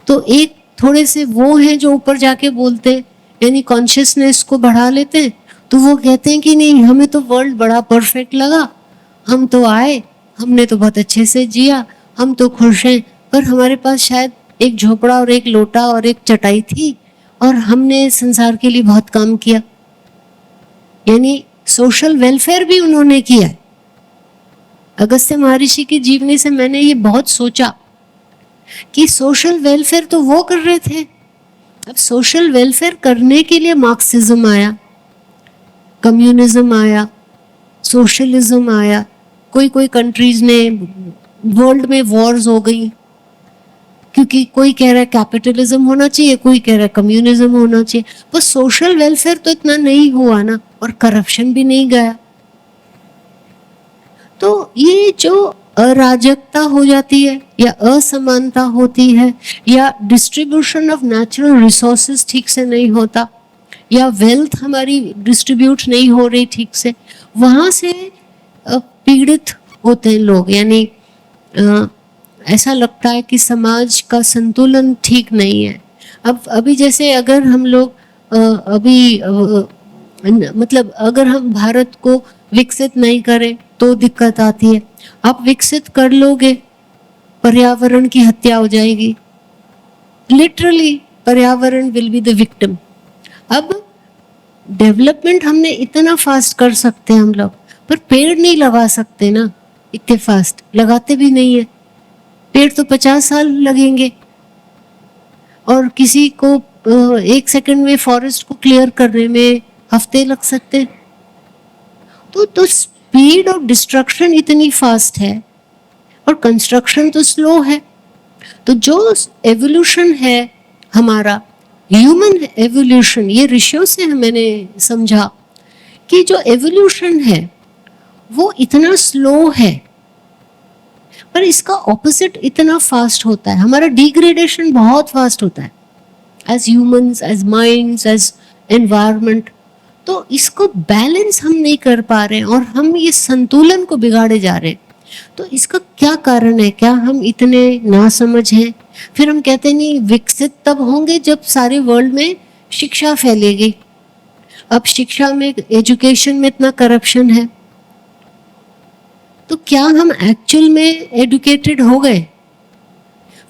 तो एक थोड़े से वो हैं जो ऊपर जाके बोलते हैं, यानी कॉन्शियसनेस को बढ़ा लेते हैं, तो वो कहते हैं कि नहीं, हमें तो वर्ल्ड बड़ा परफेक्ट लगा, हम तो आए, हमने तो बहुत अच्छे से जिया, हम तो खुश हैं, पर हमारे पास शायद एक झोपड़ा और एक लोटा और एक चटाई थी, और हमने संसार के लिए बहुत काम किया। यानी सोशल वेलफेयर भी उन्होंने किया है। अगस्त्य महर्षि की जीवनी से मैंने ये बहुत सोचा कि सोशल वेलफेयर तो वो कर रहे थे। अब सोशल वेलफेयर करने के लिए मार्क्सिज्म आया, कम्युनिज्म आया, सोशलिज्म आया, कोई कंट्रीज ने, वर्ल्ड में वॉर्स हो गई, क्योंकि कोई कह रहा है कैपिटलिज्म होना चाहिए, कोई कह रहा है कम्युनिज्म होना चाहिए। पर सोशल वेलफेयर तो इतना नहीं हुआ ना, और करप्शन भी नहीं गया। तो ये जो अराजकता हो जाती है, या असमानता होती है, या डिस्ट्रीब्यूशन ऑफ नेचुरल रिसोर्सेज ठीक से नहीं होता, या वेल्थ हमारी डिस्ट्रीब्यूट नहीं हो रही ठीक से, वहाँ से पीड़ित होते हैं लोग। यानी ऐसा लगता है कि समाज का संतुलन ठीक नहीं है। अब अभी जैसे अगर हम लोग मतलब अगर हम भारत को विकसित नहीं करें तो दिक्कत आती है। आप विकसित कर लोगे, पर्यावरण की हत्या हो जाएगी, लिटरली पर्यावरण विल बी द विक्टिम। अब डेवलपमेंट हमने इतना फास्ट कर सकते हैं हम लोग, पर पेड़ नहीं लगा सकते ना इतने फास्ट, लगाते भी नहीं है। पेड़ तो 50 साल लगेंगे, और किसी को 1 सेकंड में फॉरेस्ट को क्लियर करने में हफ्ते लग सकते हैं। तो स्पीड ऑफ डिस्ट्रक्शन इतनी फास्ट है, और कंस्ट्रक्शन तो स्लो है। तो जो एवोल्यूशन है हमारा, ह्यूमन एवोल्यूशन, ये ऋषियों से मैंने समझा कि जो एवोल्यूशन है वो इतना स्लो है, पर इसका ऑपोजिट इतना फास्ट होता है। हमारा डिग्रेडेशन बहुत फास्ट होता है, as humans, as minds, as environment. तो इसको बैलेंस हम नहीं कर पा रहे हैं, और हम ये संतुलन को बिगाड़े जा रहे हैं। तो इसका क्या कारण है? क्या हम इतने नासमझ हैं? फिर हम कहते हैं नहीं, विकसित तब होंगे जब सारे वर्ल्ड में शिक्षा फैलेगी। अब शिक्षा में, एजुकेशन में इतना करप्शन है, तो क्या हम एक्चुअल में एडुकेटेड हो गए?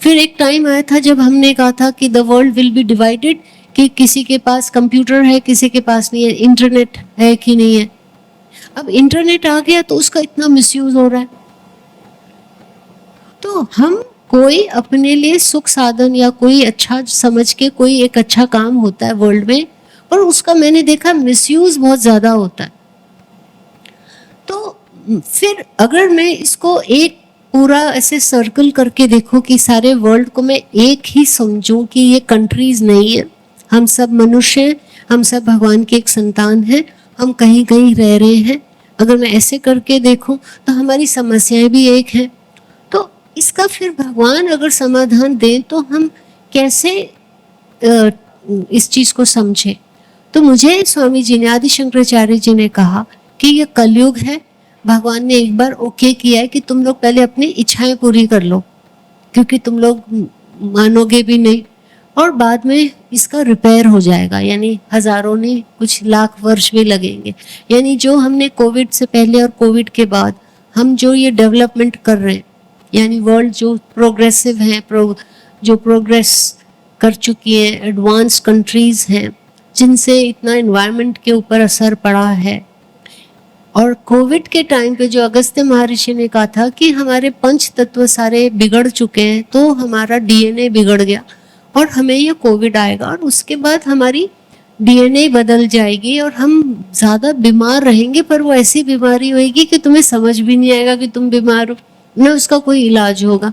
फिर एक टाइम आया था जब हमने कहा था कि the world will be divided, कि किसी के पास कंप्यूटर है, किसी के पास नहीं है, इंटरनेट है कि नहीं है। अब इंटरनेट आ गया तो उसका इतना मिसयूज हो रहा है। तो हम कोई अपने लिए सुख साधन या कोई अच्छा समझ के कोई एक अच्छा काम होता है वर्ल्ड में, और उसका मैंने देखा मिसयूज बहुत ज्यादा होता है। तो फिर अगर मैं इसको एक पूरा ऐसे सर्कल करके देखूं कि सारे वर्ल्ड को मैं एक ही समझूं कि ये कंट्रीज नहीं है, हम सब मनुष्य हैं, हम सब भगवान के एक संतान हैं, हम कहीं कहीं रह रहे हैं। अगर मैं ऐसे करके देखूं तो हमारी समस्याएं भी एक हैं। तो इसका फिर भगवान अगर समाधान दें तो हम कैसे इस चीज को समझे। तो मुझे स्वामी जी ने, आदि शंकराचार्य जी ने कहा कि ये कलयुग है, भगवान ने एक बार ओके किया है कि तुम लोग पहले अपनी इच्छाएं पूरी कर लो, क्योंकि तुम लोग मानोगे भी नहीं, और बाद में इसका रिपेयर हो जाएगा, यानी हजारों नहीं कुछ लाख वर्ष भी लगेंगे। यानी जो हमने कोविड से पहले और कोविड के बाद हम जो ये डेवलपमेंट कर रहे हैं, यानी वर्ल्ड जो प्रोग्रेसिव है, जो प्रोग्रेस कर चुकी है, एडवांस कंट्रीज हैं जिनसे इतना एनवायरनमेंट के ऊपर असर पड़ा है। और कोविड के टाइम पे जो अगस्त्य महर्षि ने कहा था कि हमारे पंच तत्व सारे बिगड़ चुके हैं, तो हमारा डीएनए बिगड़ गया और हमें ये कोविड आएगा और उसके बाद हमारी डीएनए बदल जाएगी और हम ज़्यादा बीमार रहेंगे, पर वो ऐसी बीमारी होगी कि तुम्हें समझ भी नहीं आएगा कि तुम बीमार हो, न उसका कोई इलाज होगा।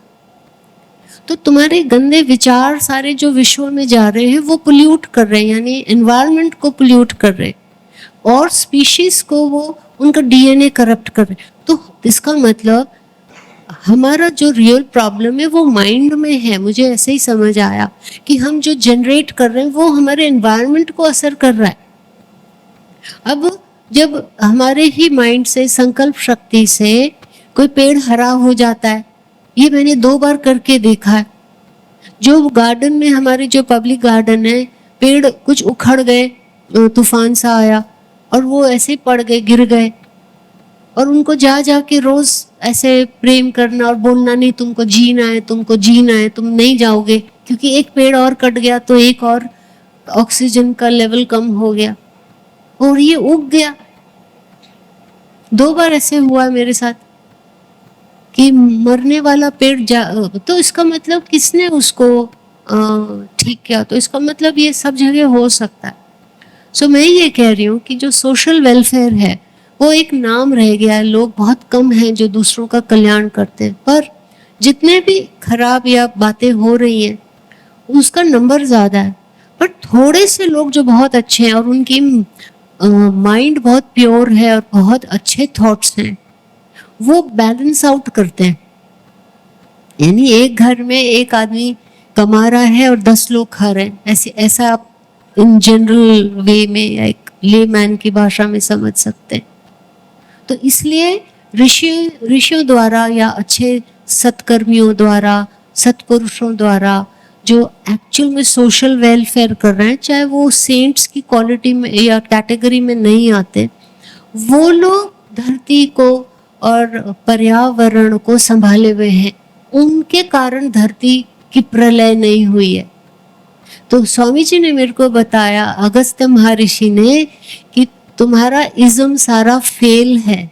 तो तुम्हारे गंदे विचार सारे जो विश्व में जा रहे हैं वो पोल्यूट कर रहे हैं, यानी एनवायरनमेंट को पोल्यूट कर रहे हैं और स्पीशीज को वो उनका डीएनए करप्ट कर रहे हैं। तो इसका मतलब हमारा जो रियल प्रॉब्लम है वो माइंड में है। मुझे ऐसे ही समझ आया कि हम जो जनरेट कर रहे हैं वो हमारे एनवायरनमेंट को असर कर रहा है। अब जब हमारे ही माइंड से, संकल्प शक्ति से कोई पेड़ हरा हो जाता है, ये मैंने 2 बार करके देखा है। जो गार्डन में, हमारे जो पब्लिक गार्डन है, पेड़ कुछ उखड़ गए, तूफान सा आया और वो ऐसे पड़ गए, गिर गए, और उनको जा जा के रोज ऐसे प्रेम करना और बोलना, नहीं तुमको जीना है, तुमको जीना है, तुम नहीं जाओगे, क्योंकि एक पेड़ और कट गया तो एक और ऑक्सीजन का लेवल कम हो गया और ये उग गया। 2 बार ऐसे हुआ मेरे साथ कि मरने वाला पेड़ तो इसका मतलब किसने उसको ठीक किया? तो इसका मतलब ये सब जगह हो सकता है। सो मैं ये कह रही हूँ कि जो सोशल वेलफेयर है वो एक नाम रह गया है। लोग बहुत कम हैं जो दूसरों का कल्याण करते हैं, पर जितने भी खराब या बातें हो रही हैं उसका नंबर ज़्यादा है। पर थोड़े से लोग जो बहुत अच्छे हैं और उनकी माइंड बहुत प्योर है और बहुत अच्छे थॉट्स हैं, वो बैलेंस आउट करते हैं। यानी एक घर में एक आदमी कमा रहा है और 10 लोग खा रहे हैं, ऐसा आप इन जनरल वे में या एक लेमैन की भाषा में समझ सकते हैं। तो इसलिए ऋषियों द्वारा या अच्छे सत्कर्मियों द्वारा, सत्पुरुषों द्वारा जो एक्चुअल में सोशल वेलफेयर कर रहे हैं, चाहे वो सेंट्स की क्वालिटी में या कैटेगरी में नहीं आते, वो लोग धरती को और पर्यावरण को संभाले हुए हैं। उनके कारण धरती की प्रलय नहीं हुई है। तो स्वामी जी ने मेरे को बताया, अगस्त्य महर्षि ने, कि तुम्हारा इज्म सारा फेल है।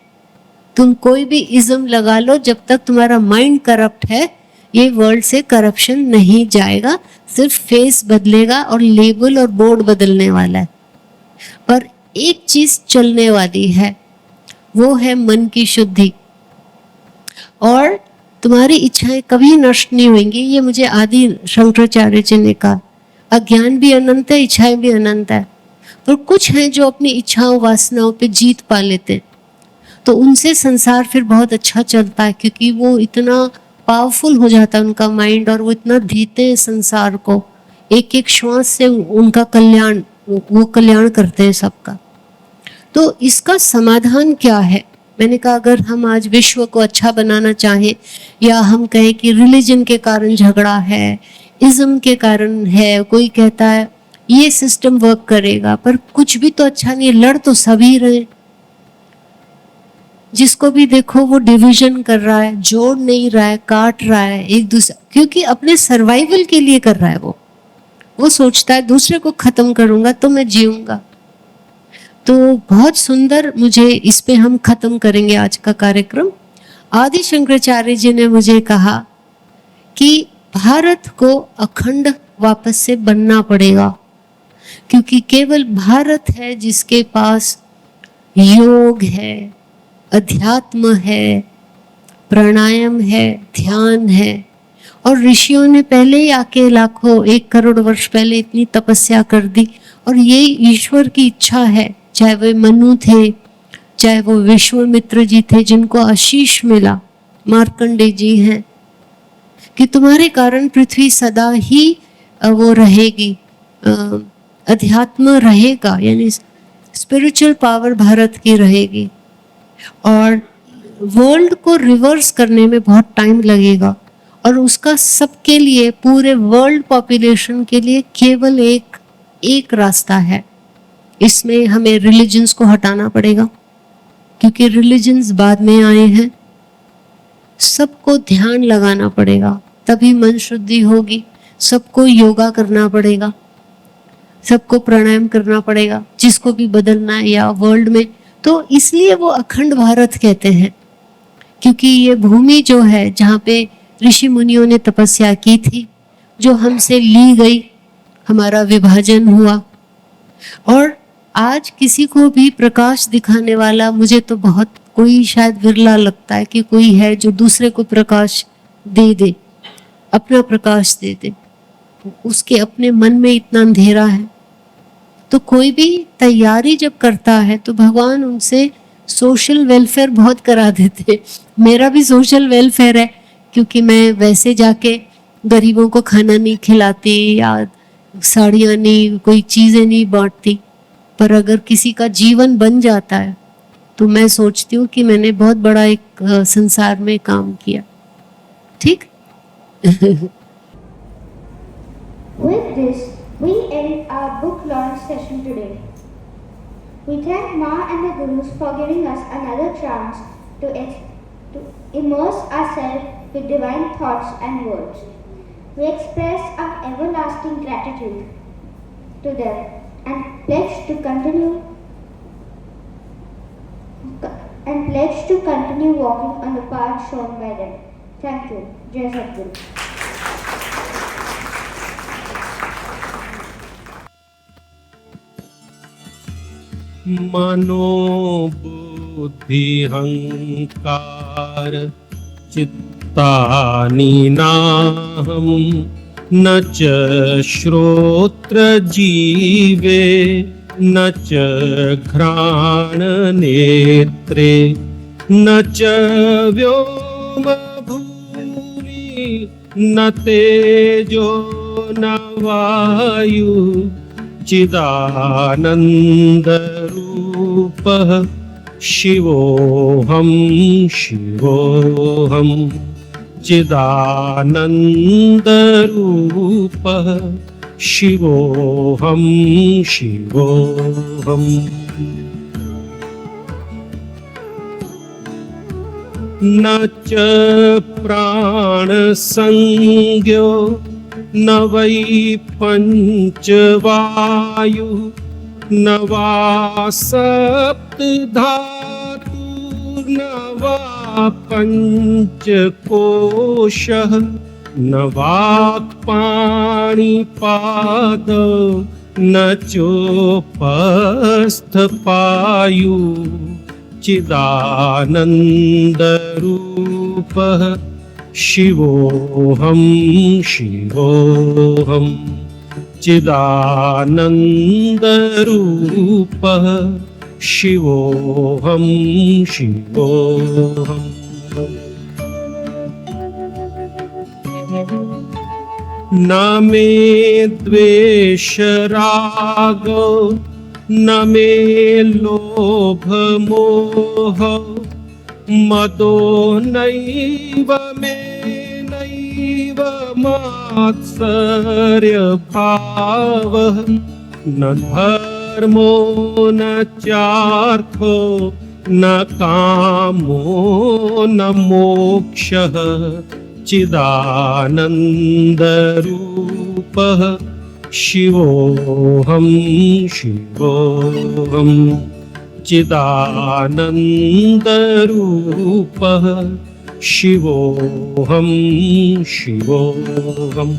तुम कोई भी इज्म लगा लो, जब तक तुम्हारा माइंड करप्ट है ये वर्ल्ड से करप्शन नहीं जाएगा, सिर्फ फेस बदलेगा और लेबल और बोर्ड बदलने वाला है। पर एक चीज चलने वाली है, वो है मन की शुद्धि, और तुम्हारी इच्छाएं कभी नष्ट नहीं होंगी। ये मुझे आदि शंकराचार्य जी ने कहा। अज्ञान भी अनंत है, इच्छाएं भी अनंत है, पर कुछ हैं जो अपनी इच्छाओं वासनाओं पे जीत पा लेते हैं, तो उनसे संसार फिर बहुत अच्छा चलता है, क्योंकि वो इतना पावरफुल हो जाता है उनका माइंड, और वो इतना देते हैं संसार को, एक एक श्वास से उनका कल्याण, वो कल्याण करते हैं सबका। तो इसका समाधान क्या है? मैंने कहा अगर हम आज विश्व को अच्छा बनाना चाहें, या हम कहें कि रिलीजन के कारण झगड़ा है, इज्म के कारण है, कोई कहता है ये सिस्टम वर्क करेगा, पर कुछ भी तो अच्छा नहीं, लड़ तो सभी रहे, जिसको भी देखो वो डिवीजन कर रहा है, जोड़ नहीं रहा है, काट रहा है एक दूसरे, क्योंकि अपने सर्वाइवल के लिए कर रहा है। वो सोचता है दूसरे को खत्म करूंगा तो मैं जीऊंगा। तो बहुत सुंदर, मुझे इस पे हम खत्म करेंगे आज का कार्यक्रम। आदि शंकराचार्य जी ने मुझे कहा कि भारत को अखंड वापस से बनना पड़ेगा, क्योंकि केवल भारत है जिसके पास योग है, अध्यात्म है, प्राणायाम है, ध्यान है, और ऋषियों ने पहले ही आके लाखों 1 करोड़ वर्ष पहले इतनी तपस्या कर दी, और ये ईश्वर की इच्छा है। चाहे वे मनु थे, चाहे वो विश्वामित्र जी थे जिनको आशीष मिला, मार्कंडे जी हैं, कि तुम्हारे कारण पृथ्वी सदा ही वो रहेगी, अध्यात्म रहेगा, यानी स्पिरिचुअल पावर भारत की रहेगी। और वर्ल्ड को रिवर्स करने में बहुत टाइम लगेगा, और उसका सबके लिए, पूरे वर्ल्ड पॉपुलेशन के लिए केवल एक रास्ता है। इसमें हमें रिलीजन्स को हटाना पड़ेगा, क्योंकि रिलीजन्स बाद में आए हैं। सबको ध्यान लगाना पड़ेगा, तभी मन शुद्धि होगी। सबको योगा करना पड़ेगा, सबको प्राणायाम करना पड़ेगा, जिसको भी बदलना है या वर्ल्ड में। तो इसलिए वो अखंड भारत कहते हैं, क्योंकि ये भूमि जो है जहाँ पे ऋषि मुनियों ने तपस्या की थी, जो हमसे ली गई, हमारा विभाजन हुआ। और आज किसी को भी प्रकाश दिखाने वाला, मुझे तो बहुत, कोई शायद विरला लगता है कि कोई है जो दूसरे को प्रकाश दे, अपना प्रकाश दे। उसके अपने मन में इतना अंधेरा है। तो कोई भी तैयारी जब करता है तो भगवान उनसे सोशल वेलफेयर बहुत करा देते। मेरा भी सोशल वेलफेयर है, क्योंकि मैं वैसे जाके गरीबों को खाना नहीं खिलाती या साड़ियाँ नहीं, कोई चीज़ें नहीं बांटती। पर अगर किसी का जीवन बन जाता है तो मैं सोचती हूँ कि मैंने बहुत बड़ा एक संसार में काम किया। ठीक। With this, we end our book launch session today. We thank Ma and the Gurus for giving us another chance to immerse ourselves with divine thoughts and words. We express our everlasting gratitude to them and pledge to continue walking on the path shown by them. Thank you. Jai Sadguru. मनोबुद्धिहंकार चित्तानि नाहं न च श्रोत्रजीवे न च घ्राणनेत्रे न च व्योमभूमि न तेजो न वायु चिदानन्दरूपः शिवोऽहं शिवोऽहं चिदानन्दरूपः शिवोऽहं शिवोऽहम्। न च प्राणसंज्ञो न वै पञ्चवायु न वा सप्तधातु न वा पञ्चकोशः न वाक्पाणिपाद न चोपस्थपायु चिदानन्दरूपः शिवोऽहं शिवोऽहं चिदानन्दरूपः शिवोऽहं शिवोऽहम्। न मे द्वेषरागो न मे लोभमोह मदो नैव मे नैव मात्सर्यभावः न धर्मो न चार्थो न कामो न मोक्षः चिदानन्दरूपः शिवोऽहं शिवोऽहं चिदानन्दरूपः शिवोऽहं शिवोऽहम्।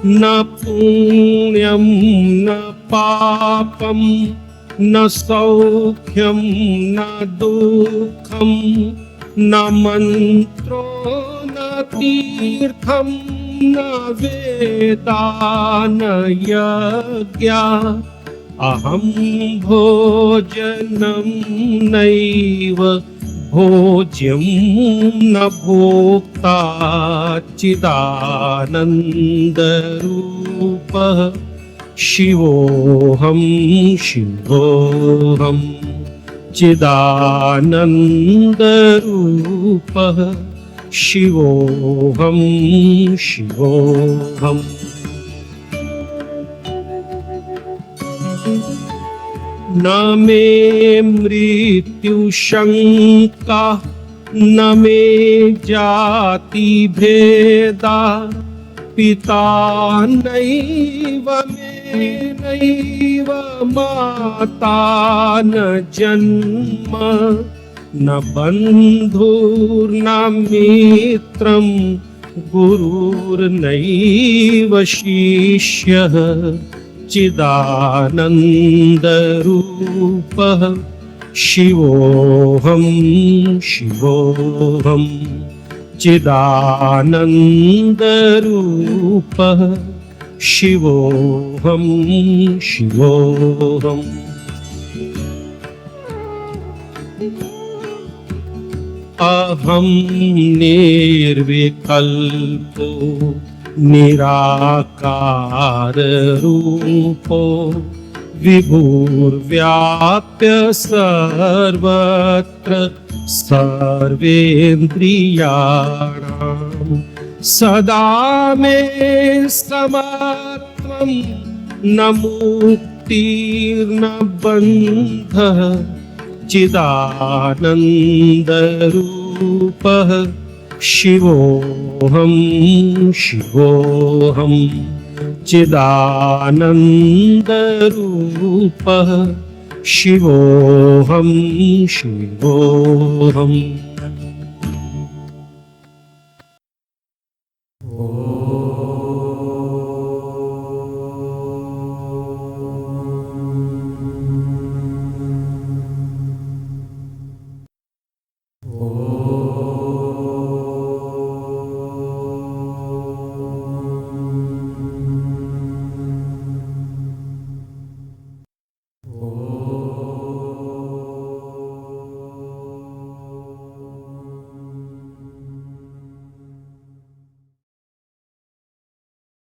न पुण्यं न पापं न सौख्यं न दुःखं न मन्त्रो न तीर्थं न वेदा न यज्ञा अहं भोजनं नैव भोज्यं न भोक्ता चिदानन्दरूपः शिवोऽहं शिवोऽहं चिदानन्दरूपः शिवोऽहं शिवोऽहम् न मे मृत्युशङ्का न मे जातिभेदा पिता नैव मे नैव माता न जन्म न बन्धुर्न मित्रं गुरुर्नैव शिष्यः चिदानन्दरूपः शिवोऽहं शिवोऽहं चिदानन्दरूपः शिवोऽहं शिवोऽहम् अहं निर्विकल्पो निराकाररूपो विभुर्व्याप्य सर्वत्र सर्वेन्द्रियाणां सदा मे समत्वं न मुक्तिर्न बन्धः चिदानन्दरूपः शिवोऽहं शिवोऽहं चिदानन्दरूपः शिवोऽहं शिवोऽहम्